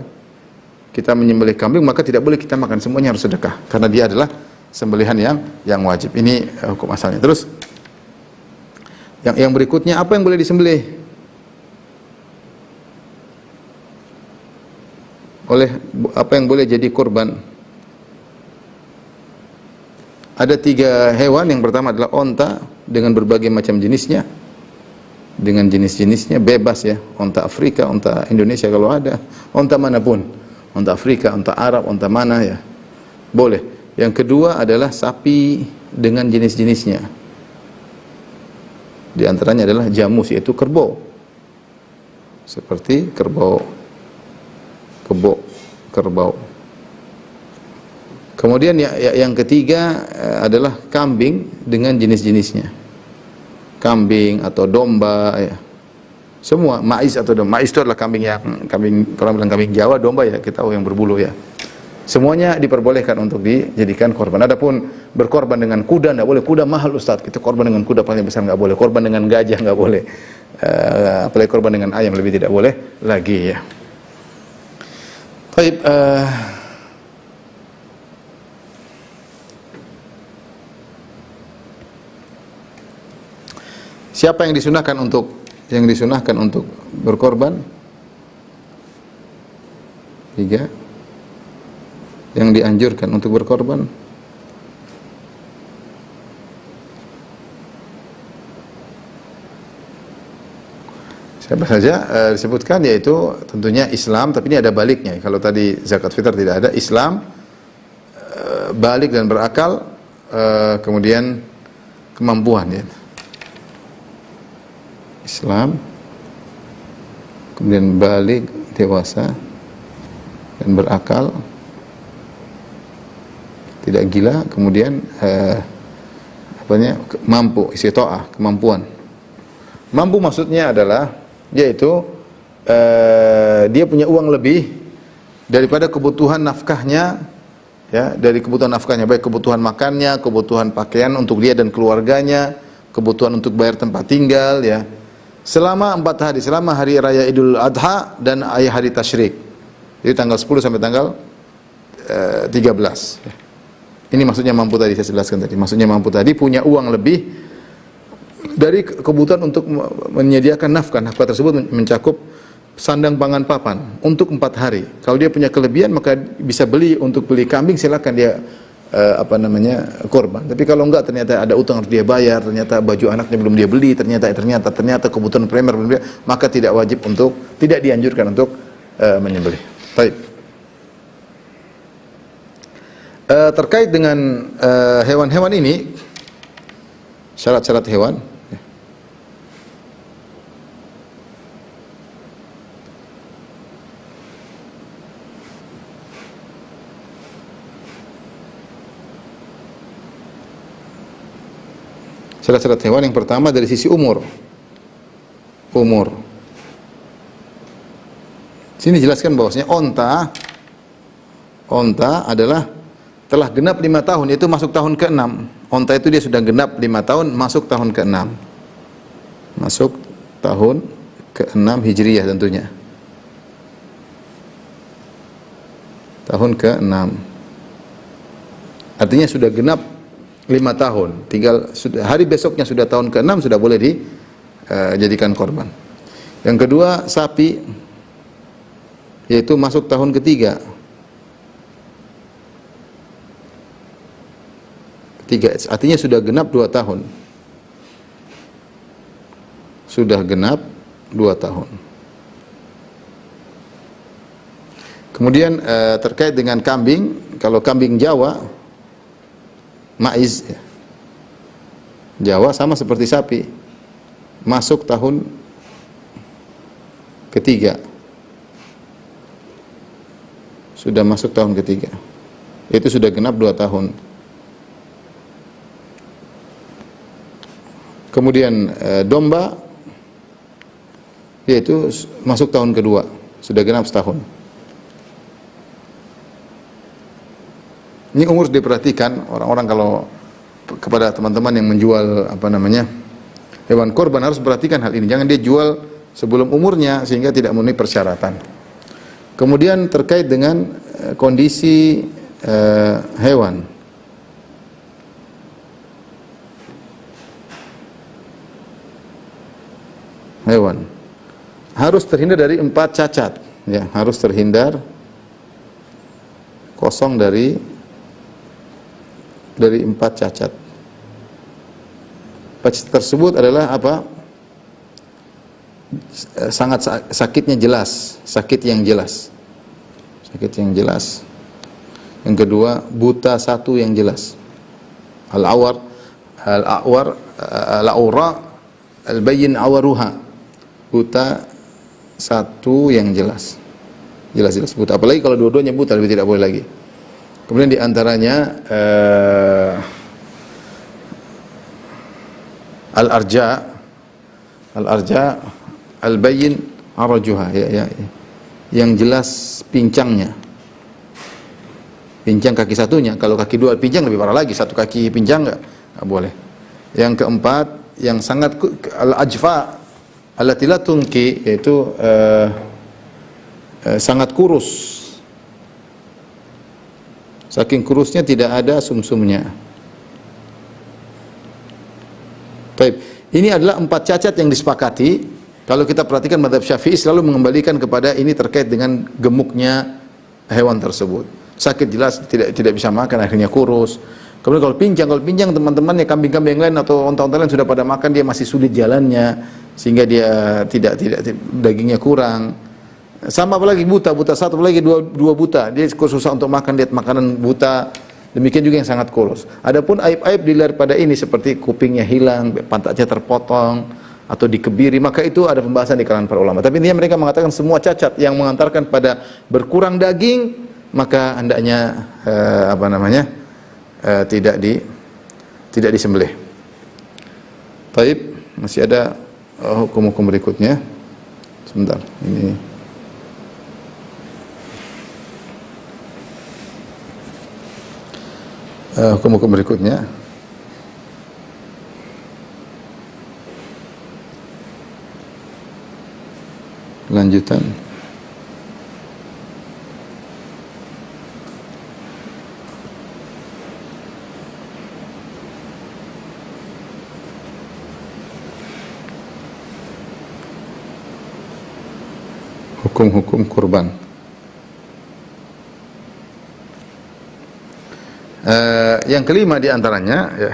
kita menyembelih kambing, maka tidak boleh kita makan, semuanya harus sedekah karena dia adalah sembelihan yang wajib. Ini hukum asalnya. Terus yang berikutnya, apa yang boleh disembelih? Apa yang boleh jadi kurban? Ada 3 hewan. Yang pertama adalah onta dengan berbagai macam jenisnya, dengan jenis-jenisnya bebas ya. Onta Afrika, onta Indonesia kalau ada, onta manapun, onta Afrika, onta Arab, onta mana ya, boleh. Yang kedua adalah sapi dengan jenis-jenisnya. Di antaranya adalah jamus, yaitu kerbau, seperti kerbau. Kemudian yang ketiga adalah kambing dengan jenis-jenisnya. Kambing atau domba ya. Semua mais atau domba. Mais itu adalah kambing, kalau bilang kambing Jawa, domba ya kita tahu yang berbulu ya. Semuanya diperbolehkan untuk dijadikan korban. Adapun berkorban dengan kuda enggak boleh. Kuda mahal Ustaz. Kita korban dengan kuda paling besar enggak boleh. Korban dengan gajah enggak boleh. Apalagi korban dengan ayam lebih tidak boleh lagi ya. Baik, siapa yang disunahkan untuk berkorban? 3. Yang dianjurkan untuk berkorban? Siapa saja disebutkan, yaitu tentunya Islam, tapi ini ada baliknya. Kalau tadi zakat fitrah tidak ada, Islam, balik dan berakal, kemudian kemampuan ya. Islam, kemudian balik, dewasa, dan berakal, tidak gila, kemudian mampu, istita'ah, kemampuan. Mampu maksudnya adalah yaitu dia punya uang lebih daripada kebutuhan nafkahnya ya, dari kebutuhan nafkahnya, baik kebutuhan makannya, kebutuhan pakaian untuk dia dan keluarganya, kebutuhan untuk bayar tempat tinggal ya. Selama 4 hari, selama hari raya Idul Adha dan hari tasyrik. Jadi tanggal 10 sampai tanggal 13. Ini maksudnya mampu tadi, saya jelaskan tadi. Maksudnya mampu tadi punya uang lebih dari kebutuhan untuk menyediakan nafkah. Nafkah tersebut mencakup sandang pangan papan untuk 4 hari. Kalau dia punya kelebihan maka bisa beli, untuk beli kambing silakan dia korban. Tapi kalau enggak, ternyata ada utang harus dia bayar, ternyata baju anaknya belum dia beli, ternyata kebutuhan primer belum dia, maka tidak dianjurkan untuk menyembelih. Baik. Terkait dengan hewan-hewan ini, syarat-syarat hewan. Syarat-syarat hewan yang pertama dari sisi umur. Sini jelaskan bahwasanya onta adalah telah genap 5 tahun, itu masuk tahun ke-6. Onta itu dia sudah genap 5 tahun, masuk tahun ke-6. Masuk tahun ke-6 Hijriyah tentunya. Tahun ke-6. Artinya sudah genap 5 tahun. Tinggal hari besoknya sudah tahun ke-6, sudah boleh dijadikan korban. Yang kedua, sapi, yaitu masuk tahun ketiga. Artinya sudah genap 2 tahun. Sudah genap 2 tahun. Kemudian terkait dengan kambing, kalau kambing Jawa, maiz, Jawa sama seperti sapi, masuk tahun ketiga. Sudah masuk tahun ketiga. Itu sudah genap 2 tahun. Kemudian domba, yaitu masuk tahun kedua, sudah genap setahun. Ini umur diperhatikan orang-orang kalau kepada teman-teman yang menjual hewan korban, harus perhatikan hal ini. Jangan dia jual sebelum umurnya sehingga tidak memenuhi persyaratan. Kemudian terkait dengan kondisi hewan. Hewan harus terhindar dari 4 cacat, ya, harus terhindar kosong dari 4 cacat. Cacat tersebut adalah apa? Sangat sakitnya jelas, sakit yang jelas. Yang kedua, buta satu yang jelas. Al-awar, al-awra, al-bayyin awaruha. Buta satu yang jelas buta, apalagi kalau dua-duanya buta lebih tidak boleh lagi. Kemudian di antaranya al-arja al-bayyin arajuha, yang jelas pincangnya, pincang kaki satunya. Kalau kaki dua pincang lebih parah lagi, satu kaki pincang enggak boleh. Yang keempat, yang sangat al-ajfa allati la tunki, yaitu sangat kurus, saking kurusnya tidak ada sumsumnya. Baik, ini adalah 4 cacat yang disepakati. Kalau kita perhatikan mazhab Syafi'i selalu mengembalikan kepada ini terkait dengan gemuknya hewan tersebut. Sakit jelas, tidak bisa makan, akhirnya kurus. Kemudian kalau pincang teman-temannya, kambing-kambing yang lain atau onta-onta lain sudah pada makan, dia masih sulit jalannya, sehingga dia tidak dagingnya kurang. Sama apalagi buta satu, apalagi dua buta, dia susah untuk makan, lihat makanan buta. Demikian juga yang sangat kurus. Adapun aib-aib dilihat pada ini seperti kupingnya hilang, pantatnya terpotong atau dikebiri, maka itu ada pembahasan di kalangan para ulama. Tapi intinya mereka mengatakan semua cacat yang mengantarkan pada berkurang daging, maka hendaknya tidak disembelih. Taib, masih ada hukum-hukum berikutnya. Sebentar, ini hukum-hukum berikutnya. Lanjutan. Hukum-hukum kurban. Yang kelima di antaranya ya,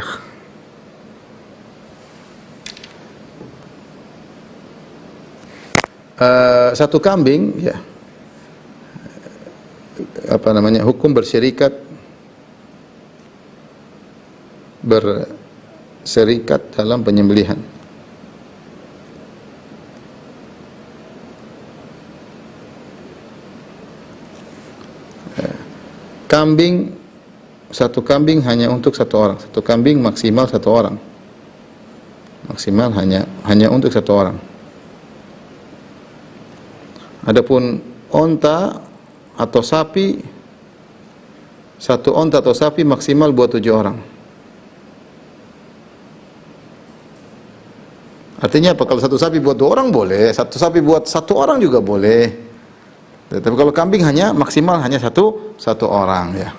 satu kambing ya, apa namanya, hukum berserikat dalam penyembelihan. Satu kambing hanya untuk satu orang. Satu kambing maksimal satu orang. Maksimal hanya untuk satu orang. Adapun onta atau sapi, satu onta atau sapi maksimal buat 7 orang. Artinya apa? Kalau satu sapi buat 2 orang boleh, satu sapi buat 1 orang juga boleh. Tapi kalau kambing maksimal hanya satu orang ya.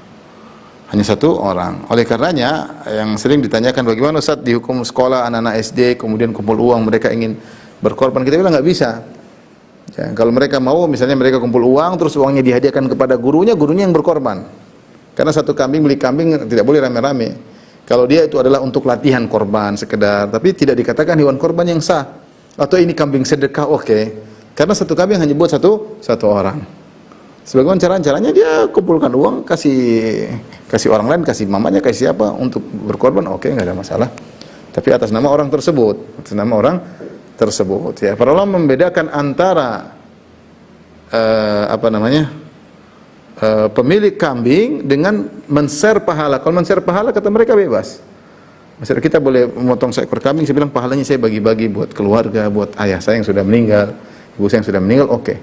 Hanya 1 orang. Oleh karenanya yang sering ditanyakan, bagaimana Ustaz di hukum sekolah anak-anak SD kemudian kumpul uang, mereka ingin berkorban, kita bilang nggak bisa. Ya, kalau mereka mau, misalnya mereka kumpul uang terus uangnya dihadiahkan kepada gurunya yang berkorban. Karena satu kambing, beli kambing tidak boleh rame-rame. Kalau dia itu adalah untuk latihan korban sekedar, tapi tidak dikatakan hewan korban yang sah. Atau ini kambing sedekah, oke. Karena satu kambing hanya buat satu orang. Sebagaimana caranya dia kumpulkan uang, kasih orang lain, kasih mamanya, kasih siapa untuk berkorban, oke, nggak ada masalah. Tapi atas nama orang tersebut, ya. Para ulama membedakan antara pemilik kambing dengan men-share pahala. Kalau men-share pahala kata mereka bebas. Misalnya kita boleh memotong seekor kambing, saya bilang pahalanya saya bagi-bagi buat keluarga, buat ayah saya yang sudah meninggal, ibu saya yang sudah meninggal, oke.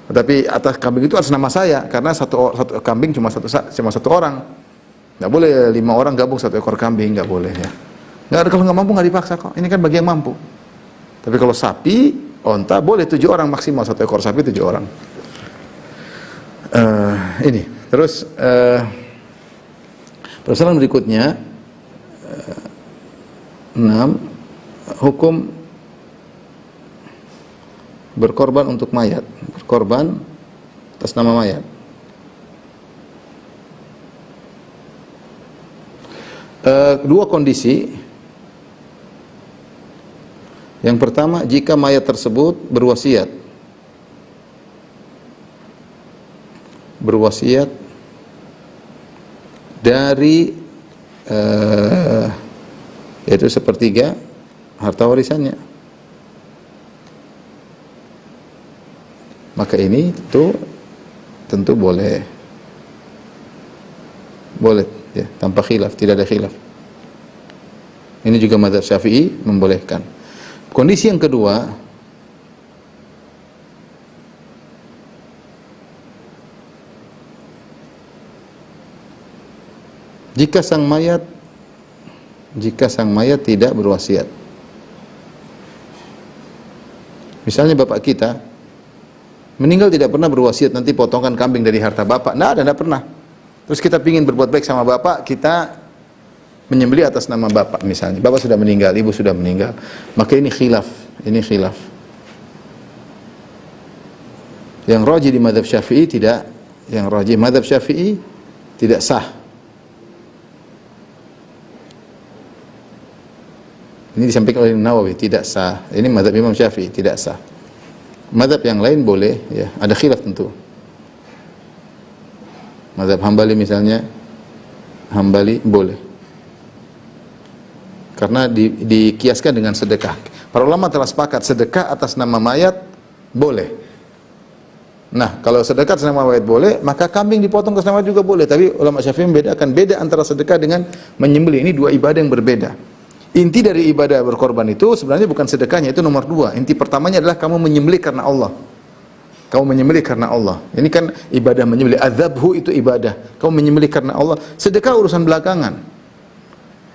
Tetapi atas kambing itu atas nama saya, karena satu kambing cuma satu orang. Nggak boleh 5 orang gabung 1 ekor kambing, nggak boleh ya. Nggak ada, kalau nggak mampu nggak dipaksa kok. Ini kan bagi yang mampu. Tapi kalau sapi, onta boleh 7 orang maksimal, 1 ekor sapi 7 orang. Ini terus persoalan berikutnya 6, hukum berkorban untuk mayat, berkorban atas nama mayat. Dua kondisi. Yang pertama, jika mayat tersebut berwasiat dari yaitu 1/3 harta warisannya, maka ini tentu boleh ya, tanpa khilaf, tidak ada khilaf. Ini juga mazhab Syafi'i membolehkan. Kondisi yang kedua, jika sang mayat tidak berwasiat. Misalnya bapak kita meninggal tidak pernah berwasiat nanti potongkan kambing dari harta bapak. Tidak pernah. Terus kita ingin berbuat baik sama bapak, kita menyembelih atas nama bapak misalnya. Bapak sudah meninggal, ibu sudah meninggal. Maka ini khilaf. Yang rajih di mazhab Syafi'i tidak, mazhab Syafi'i tidak sah. Ini disampaikan oleh Nawawi, tidak sah. Ini mazhab Imam Syafi'i, tidak sah. Mazhab yang lain boleh, ya, ada khilaf tentu. Mazhab Hambali misalnya, Hambali boleh. Karena dikiaskan dengan sedekah. Para ulama telah sepakat sedekah atas nama mayat boleh. Nah, kalau sedekah atas nama mayat boleh, maka kambing dipotong atas nama juga boleh. Tapi ulama Syafi'i membedakan beda antara sedekah dengan menyembelih. Ini 2 ibadah yang berbeda. Inti dari ibadah berkorban itu sebenarnya bukan sedekahnya, itu nomor 2. Inti pertamanya adalah kamu menyembelih karena Allah. Kamu menyembelih karena Allah. Ini kan ibadah menyembelih. Adzabhu itu ibadah. Kamu menyembelih karena Allah. Sedekah urusan belakangan.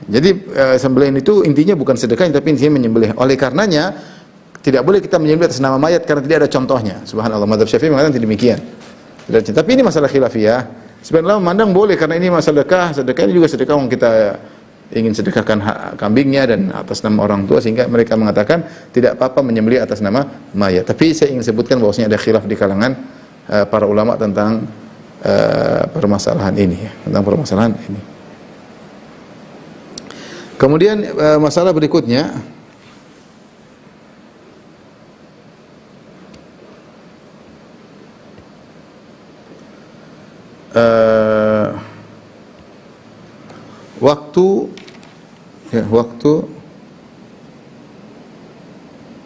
Jadi sembelihan itu intinya bukan sedekahnya, tapi intinya menyembelih. Oleh karenanya tidak boleh kita menyembelih atas nama mayat karena tidak ada contohnya. Subhanallah, mazhab Syafi'i mengatakan demikian. Tapi ini masalah khilafiyah. Sebenarnya memandang boleh karena ini masalah sedekah ini juga sedekah yang kita ingin sedekahkan kambingnya dan atas nama orang tua, sehingga mereka mengatakan tidak apa-apa menyembelih atas nama mayat. Tapi saya ingin sebutkan bahwasanya ada khilaf di kalangan para ulama tentang permasalahan ini, ya, tentang permasalahan ini. Kemudian masalah berikutnya,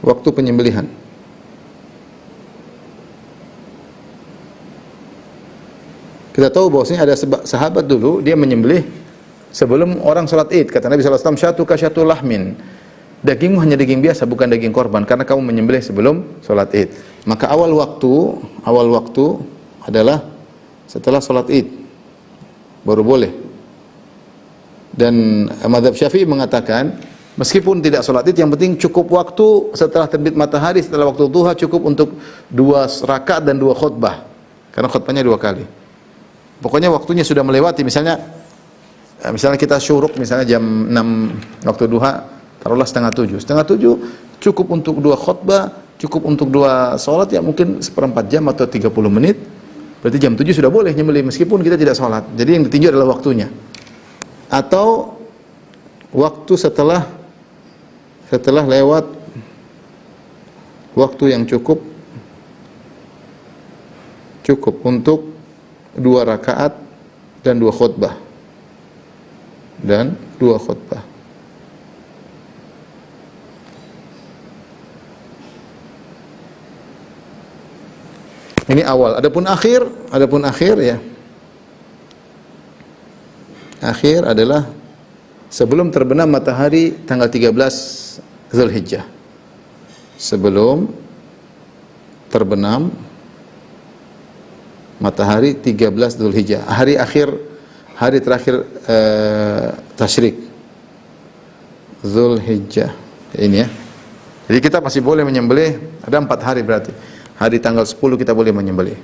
waktu penyembelihan. Kita tahu bahwasanya ada sahabat dulu dia menyembelih sebelum orang salat Id. Kata Nabi sallallahu alaihi wasallam, "Syatuka syatu lahmin." Dagingmu hanya daging biasa, bukan daging korban, karena kamu menyembelih sebelum salat Id. Maka awal waktu adalah setelah salat Id. Baru boleh. Dan mazhab Syafi'i mengatakan meskipun tidak salat Id, yang penting cukup waktu setelah terbit matahari, setelah waktu duha, cukup untuk 2 rakaat dan 2 khutbah. Karena khutbahnya 2 kali. Pokoknya waktunya sudah melewati, misalnya kita syuruk misalnya jam 6 waktu duha, taruhlah setengah 7. Setengah 7 cukup untuk 2 khutbah, cukup untuk 2 salat, ya mungkin seperempat jam atau 30 menit. Berarti jam 7 sudah boleh nyembelih meskipun kita tidak salat. Jadi yang ditinjau adalah waktunya. Atau waktu setelah lewat waktu yang cukup untuk 2 rakaat dan 2 khutbah. Ini awal. Adapun akhir ya. Akhir adalah sebelum terbenam matahari tanggal 13 Zulhijjah. Sebelum terbenam matahari 13 Zulhijjah, hari terakhir tasyrik Zulhijjah ini ya. Jadi kita masih boleh menyembelih, ada 4 hari berarti. Hari tanggal 10 kita boleh menyembelih.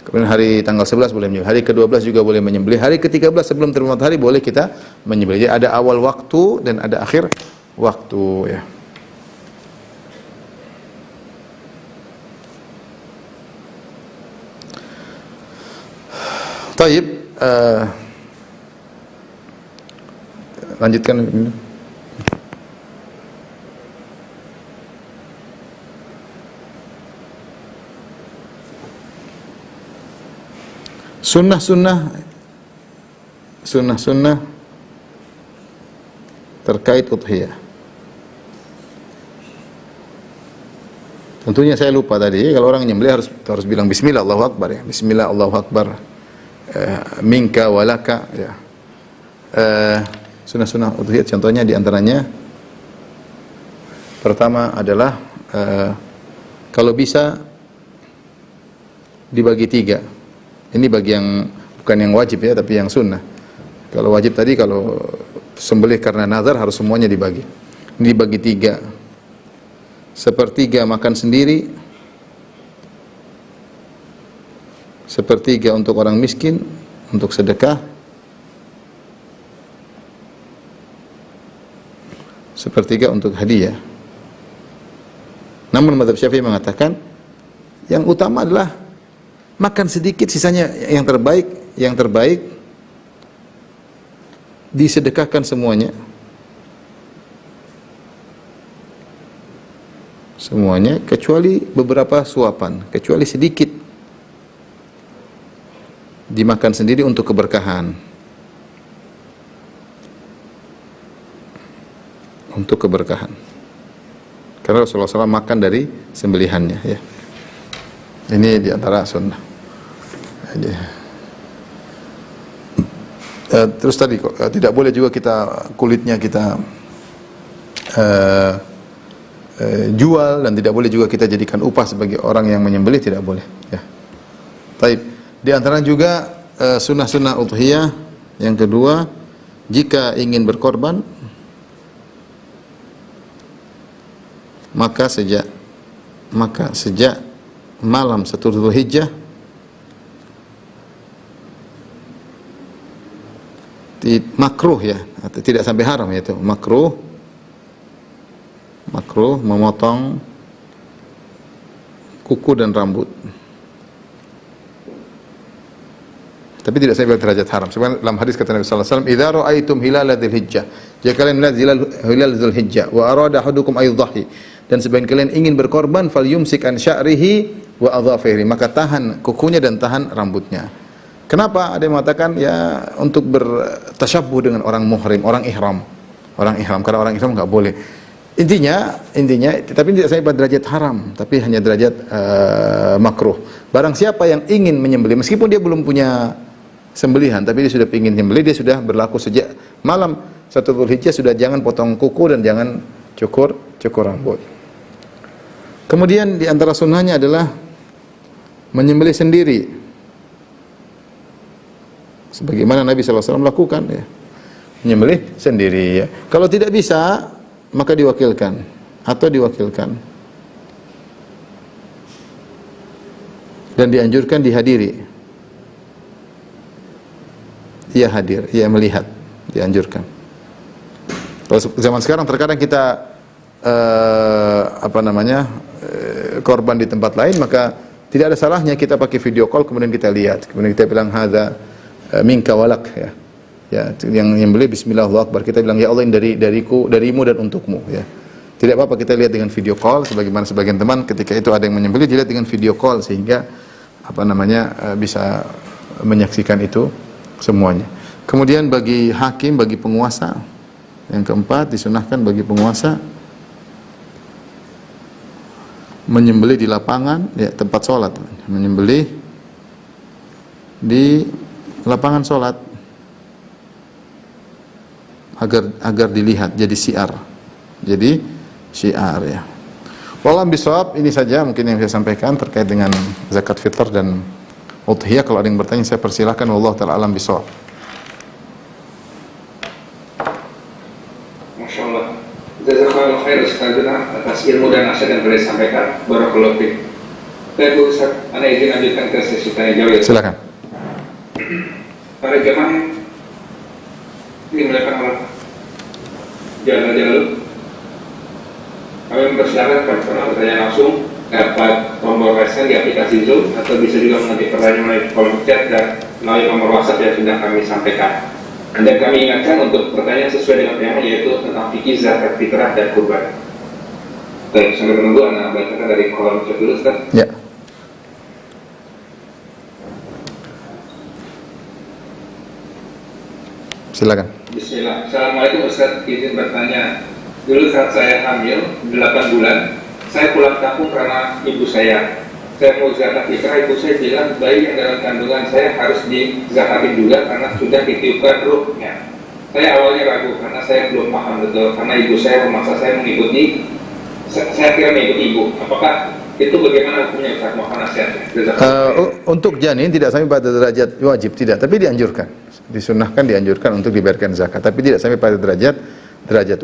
Kemudian hari tanggal 11 boleh menyembelih. Hari ke-12 juga boleh menyembelih. Hari ke-13 sebelum terbit matahari boleh kita menyembelih. Jadi ada awal waktu dan ada akhir waktu ya. Taib, lanjutkan ini. Sunnah terkait udhiyah. Tentunya saya lupa tadi, kalau orang nyembelih harus bilang bismillah Allahu akbar ya. Bismillah Allahu akbar. Minka walaka ya. Sunnah udhiyah contohnya diantaranya pertama adalah kalau bisa dibagi 3. Ini bagi yang bukan yang wajib ya, tapi yang sunnah. Kalau wajib tadi, kalau sembelih karena nazar harus semuanya dibagi. Ini dibagi 3. Sepertiga makan sendiri, sepertiga untuk orang miskin, untuk sedekah, sepertiga untuk hadiah. Namun mazhab Syafi'i mengatakan yang utama adalah makan sedikit, sisanya yang terbaik disedekahkan semuanya, kecuali beberapa suapan, kecuali sedikit dimakan sendiri untuk keberkahan, karena Rasulullah SAW makan dari sembelihannya ya. Ini diantara sunnah. Terus tadi tidak boleh juga kulitnya kita jual, dan tidak boleh juga kita jadikan upah sebagai orang yang menyembelih, tidak boleh ya. Taib. Di antara juga sunnah udhiyah yang kedua, jika ingin berkorban maka sejak malam 1 Zulhijjah makruh ya, atau tidak sampai haram, yaitu makruh memotong kuku dan rambut. Tapi tidak sampai derajat haram. Sebenarnya dalam hadis kata Nabi sallallahu alaihi wasallam, "Idza ra'aitum hilala dzulhijjah." Jika kalian melihat hilal Dzulhijjah wa arada ahadukum ayyudhahi, dan sebagian kalian ingin berkorban, falyumsik an sya'rihi wa adhafirihi, maka tahan kukunya dan tahan rambutnya. Kenapa? Ada yang mengatakan ya untuk bertasyabbuh dengan orang muhrim, orang ihram. Orang ihram, karena orang ihram enggak boleh. Intinya, tapi tidak sampai pada derajat haram, tapi hanya derajat makruh. Barang siapa yang ingin menyembelih, meskipun dia belum punya sembelihan, tapi dia sudah ingin menyembelih, dia sudah berlaku sejak malam 1 Dzulhijjah, sudah jangan potong kuku dan jangan cukur rambut. Kemudian di antara sunnahnya adalah menyembelih sendiri, sebagaimana Nabi SAW lakukan, ya. Menyembelih sendiri, ya. Kalau tidak bisa, maka diwakilkan atau diwakilkan, dan dianjurkan dihadiri. Ia hadir, ia melihat, dianjurkan. Kalau zaman sekarang terkadang kita korban di tempat lain, maka tidak ada salahnya kita pakai video call, kemudian kita lihat, kemudian kita bilang hadza minka walak, ya. Ya, yang beli bismillah Allahu akbar, kita bilang ya Allah ini darimu dan untukmu, ya. Tidak apa-apa kita lihat dengan video call, sebagaimana sebagian teman ketika itu ada yang menyembelih dilihat dengan video call, sehingga bisa menyaksikan itu semuanya. Kemudian bagi hakim, bagi penguasa, yang keempat disunahkan bagi penguasa menyembelih di lapangan, ya, tempat sholat, menyembelih di lapangan sholat agar dilihat, jadi syiar, ya. Wallahu bisawab, ini saja mungkin yang saya sampaikan terkait dengan zakat fitr dan udhiyah. Kalau ada yang bertanya saya persilahkan. Wallahu ta'ala alam bisawab. Masya Allah. Jazakallahu khair Ustazuna atas ilmu dan nasihat yang telah disampaikan. Barakallahu fiik. Baik Ustaz, Anda izin lanjutkan ke sesi tanya jawab, ya. Silakan. Para jemaah ini melakukan Allah jalan-jalan, kami mempersilahkan pada pertanyaan langsung dapat tombol raise di aplikasi Zoom, atau bisa juga mengetik pertanyaan melalui kolom chat dan melalui nomor WhatsApp yang sudah kami sampaikan. Dan kami ingatkan untuk pertanyaan sesuai dengan tema, yaitu tentang fikih zakat fitrah dan kurban. Baik, sambil menunggu anak bacakan dari kolom chat dulu, Ustaz. Ya. Silakan. Bismillah. Assalamualaikum Ustaz, izin bertanya. Dulu saat saya hamil 8 bulan, saya pulang kampung karena ibu saya. Saya mau zakat fitrah, ibu saya bilang bayi yang dalam kandungan saya harus dizakatin juga karena sudah ditiupkan ruhnya. Saya awalnya ragu karena saya belum paham betul, karena ibu saya memaksa saya mengikuti. Saya kira mengikuti ibu. Apakah itu bagaimana hukumnya Ustaz? Mohon nasihatnya. Untuk janin tidak sampai pada derajat wajib, tidak, tapi dianjurkan. Disunahkan, dianjurkan untuk dibayarkan zakat, tapi tidak sampai pada derajat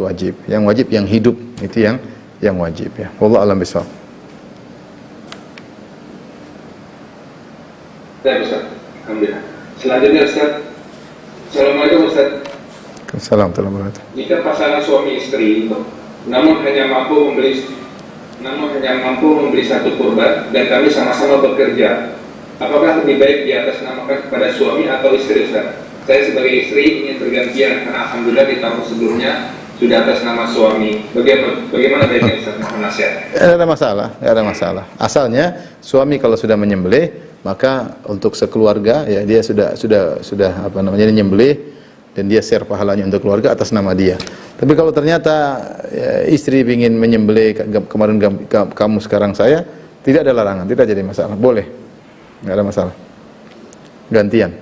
wajib. Yang wajib yang hidup, itu yang wajib, ya. Wallahu a'lam bishawab. Baik Ustaz, alhamdulillah. Selanjutnya Ustaz, Assalamualaikum Ustaz. Assalamualaikum warahmatullahi wabarakatuh. Jika pasangan suami istri namun hanya mampu membeli satu kurban dan kami sama-sama bekerja, apakah lebih baik di atas namakan kepada suami atau istri Ustaz? Saya sebagai istri ingin bergantian karena alhamdulillah di tahun sebelumnya sudah atas nama suami. Bagaimana baiknya Ustaz? Mohon nasihat. Tidak ada masalah. Asalnya suami kalau sudah menyembelih, maka untuk sekeluarga, ya, dia sudah menyembelih dan dia share pahalanya untuk keluarga atas nama dia. Tapi kalau ternyata ya, istri ingin menyembelih, kemarin kamu sekarang saya, tidak ada larangan, tidak jadi masalah, boleh, nggak ada masalah. Gantian,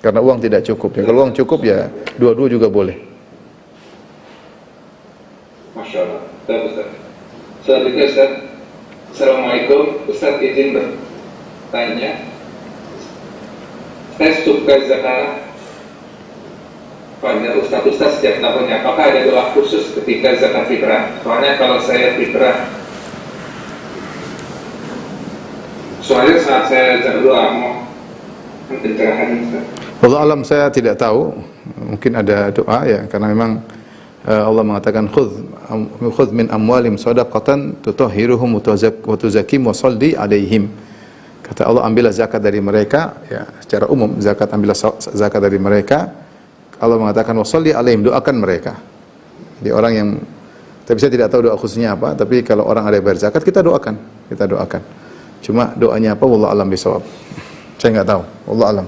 karena uang tidak cukup. Ya, kalau uang cukup ya dua-dua juga boleh. Masya Allah. Ustaz. Selanjutnya Ustaz, Assalamualaikum Ustaz, izin bertanya. Saya suka zakat pada Ustaz setiap tahunnya, apakah ada doa khusus ketika zakat fitrah? Soalnya kalau saya fitrah, saat saya berdoa mau pencerahan Ustaz. Wallahu alam, saya tidak tahu, mungkin ada doa, ya, karena memang Allah mengatakan khudz min amwalim shadaqatan tutahhiruhum wa tuzakkim wa shalli alaihim. Kata Allah, ambillah zakat dari mereka, ya, secara umum ambillah zakat dari mereka. Allah mengatakan wa shalli alaihim, doakan mereka. Jadi orang yang, tapi saya tidak tahu doa khususnya apa, tapi kalau orang ada yang bayar zakat, kita doakan. Cuma doanya apa, wallahu alam bisawab. Saya nggak tahu, wallahu alam.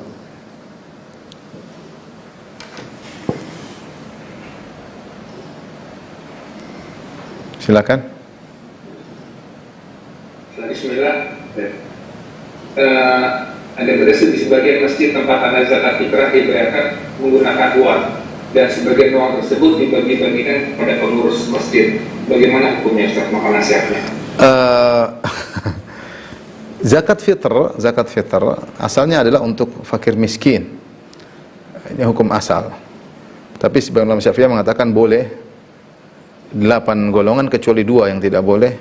Silakan. Bismillah. Ada berhasil di sebagian masjid tempat ada zakat fitrah dibayarkan menggunakan uang, dan sebagian uang tersebut dibagi-bagikan pada pengurus masjid. Bagaimana hukumnya, Ustaz? Maka nasihatnya. Zakat fitr asalnya adalah untuk fakir miskin. Ini hukum asal. Tapi sebagian ulama Syafi'iyah mengatakan boleh 8 golongan kecuali 2 yang tidak boleh,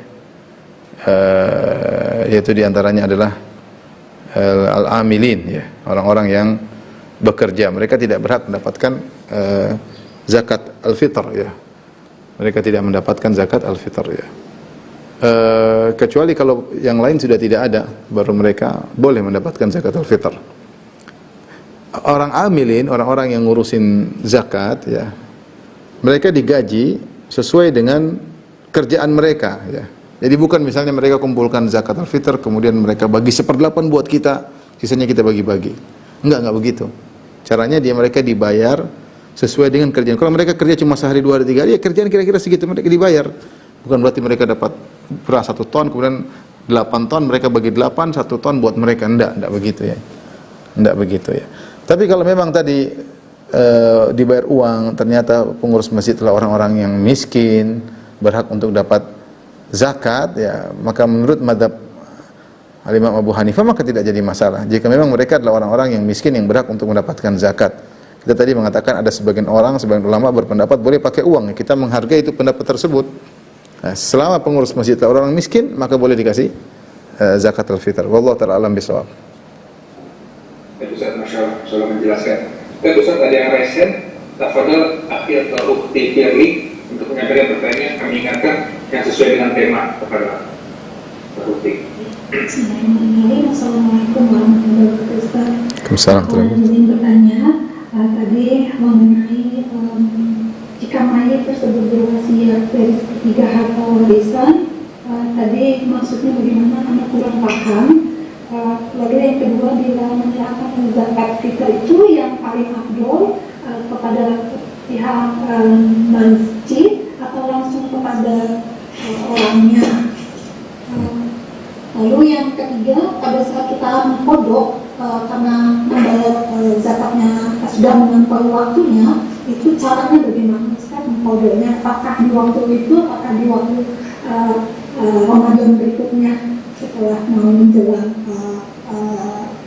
yaitu diantaranya adalah al-amilin, ya, orang-orang yang bekerja. Mereka tidak berhak mendapatkan zakat al-fitr, ya. Mereka tidak mendapatkan zakat al-fitr, ya. Kecuali kalau yang lain sudah tidak ada, baru mereka boleh mendapatkan zakat al-fitr. Orang amilin, orang-orang yang ngurusin zakat, ya, mereka digaji sesuai dengan kerjaan mereka, ya. Jadi bukan misalnya mereka kumpulkan zakat al-fitr, kemudian mereka bagi 1/8 buat kita, sisanya kita bagi-bagi. Enggak begitu. Caranya mereka dibayar sesuai dengan kerjaan. Kalau mereka kerja cuma sehari, 2 hari, 3 hari, ya kerjaan kira-kira segitu mereka dibayar. Bukan berarti mereka dapat beras 1 ton, kemudian 8 ton, mereka bagi 8, 1 ton buat mereka. Enggak begitu, ya. Enggak begitu, ya. Tapi kalau memang tadi dibayar uang, ternyata pengurus masjid adalah orang-orang yang miskin, berhak untuk dapat zakat, ya, maka menurut mazhab Al-Imam Abu Hanifah maka tidak jadi masalah. Jika memang mereka adalah orang-orang yang miskin yang berhak untuk mendapatkan zakat. Kita tadi mengatakan ada sebagian ulama berpendapat boleh pakai uang. Kita menghargai itu pendapat tersebut. Nah, selama pengurus masjid adalah orang miskin, maka boleh dikasih zakat al-fitr. Wallahu ta'ala alam bisawab. Ustaz, Masya Allah, sudah menjelaskan. Ustaz, ada yang resen, tafadhol akhir ukhti Firly untuk menyampaikan pertanyaan, kami ingatkan yang sesuai dengan tema kepada ukhti. Bismillahirrahmanirrahim. Assalamualaikum warahmatullahi wabarakatuh. Waalaikumsalam. Izin bertanya tadi mengenai jika mayat tersebut berwasiat dari 3 harta warisan, tadi maksudnya bagaimana, karena kurang paham. Lalu yang kedua, bila menyerahkan zakat fitrah itu yang paling afdol kepada pihak masjid atau langsung kepada orangnya. Lalu yang ketiga, pada saat kita mengkodok karena membayar zakatnya sudah melampaui waktunya, itu caranya bagaimana Ustaz mengkodoknya? Apakah di waktu itu, apakah di waktu Ramadan berikutnya setelah mau menjelang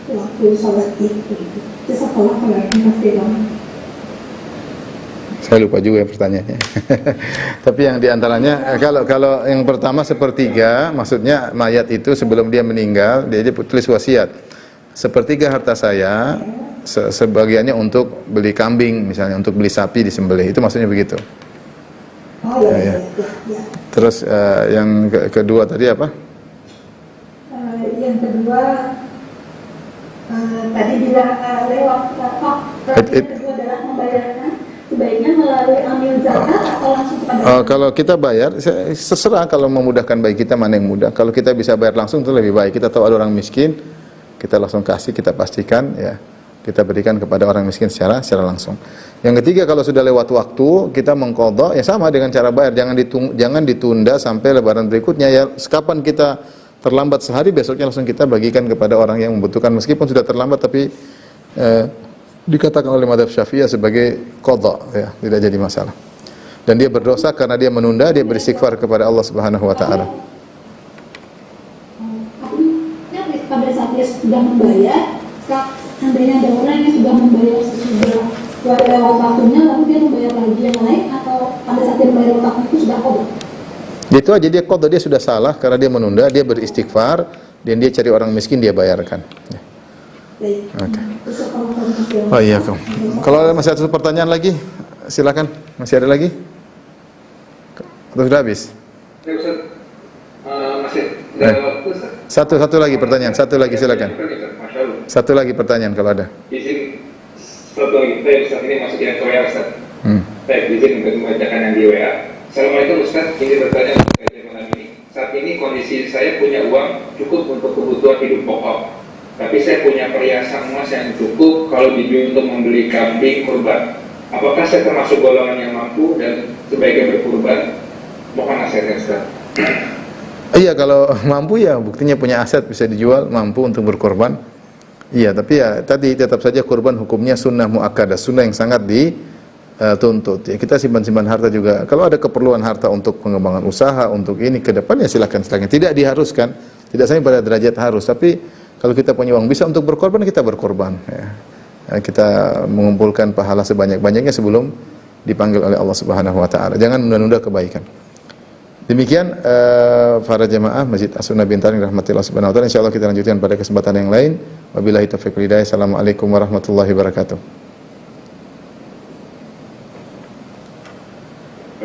waktu sholat itu? Jazakallah khairan katsiran. Saya lupa juga pertanyaannya. Tapi yang diantaranya, kalau yang pertama 1/3, maksudnya mayat itu sebelum dia meninggal, dia tulis wasiat. 1/3 harta saya, sebagiannya untuk beli kambing, misalnya untuk beli sapi disembelih. Itu maksudnya begitu. Oh ya. Terus yang kedua tadi apa? Yang kedua tadi bila lewat yang kedua adalah membayarkan sebaiknya melalui amil zakat atau langsung kepada kalau kita bayar, seserah kalau memudahkan bagi kita mana yang mudah. Kalau kita bisa bayar langsung itu lebih baik. Kita tahu ada orang miskin, kita langsung kasih, kita pastikan, ya, kita berikan kepada orang miskin secara langsung. Yang ketiga, kalau sudah lewat waktu, kita mengqadha, ya sama dengan cara bayar, jangan ditunda sampai lebaran berikutnya, ya. Kapan kita terlambat sehari, besoknya langsung kita bagikan kepada orang yang membutuhkan, meskipun sudah terlambat, tapi dikatakan oleh mazhab Syafi'iyah sebagai qadha, ya, tidak jadi masalah. Dan dia berdosa karena dia menunda, dia beristighfar kepada Allah Subhanahu wa taala. Pada saat dia sudah membayar, seandainya ada orang yang sudah membayar sesudah lewat waktunya, lalu dia membayar lagi yang lain, atau pada saat dia membayar waktu itu sudah qadha? Itu aja, dia qadha, dia sudah salah karena dia menunda, dia beristighfar, dan dia cari orang miskin, dia bayarkan. Ya. Okay. Oh iya, kalau ada masih ada pertanyaan lagi, silakan. Masih ada lagi? Atau sudah habis? Ya, Ustaz. Masih ada waktu, Ustaz. Satu lagi pertanyaan, satu lagi silakan. Masya Allah. Satu lagi pertanyaan kalau ada. Izin satu lagi, Ustaz, ini masuk yang Korea, Ustaz. Baik, izin untuk membacakan yang di WA. Assalamualaikum Ustaz, ingin bertanya terkait malam ini. Saat ini kondisi saya punya uang cukup untuk kebutuhan hidup pokok, tapi saya punya perhiasan emas yang cukup kalau dijual untuk membeli kambing kurban. Apakah saya termasuk golongan yang mampu dan sebaiknya berkurban? Mohon nasihatnya Ustaz. Iya, kalau mampu ya buktinya punya aset bisa dijual, mampu untuk berkorban. Iya, tapi ya tadi tetap saja kurban hukumnya sunnah muakkadah, sunnah yang sangat dituntut. Ya, kita simpan-simpan harta juga. Kalau ada keperluan harta untuk pengembangan usaha, untuk ini ke depan ya silakan. Tidak diharuskan, tidak sampai pada derajat harus. Tapi kalau kita punya uang bisa untuk berkorban, kita berkorban. Ya. Kita mengumpulkan pahala sebanyak-banyaknya sebelum dipanggil oleh Allah Subhanahu Wa Taala. Jangan menunda-nunda kebaikan. Demikian para jemaah Masjid As-Sunnah Bintan yang rahmatillah subhanahu wa ta'ala. InsyaAllah kita lanjutkan pada kesempatan yang lain. Wabillahi taufiq wal hidayah. Assalamualaikum warahmatullahi wabarakatuh.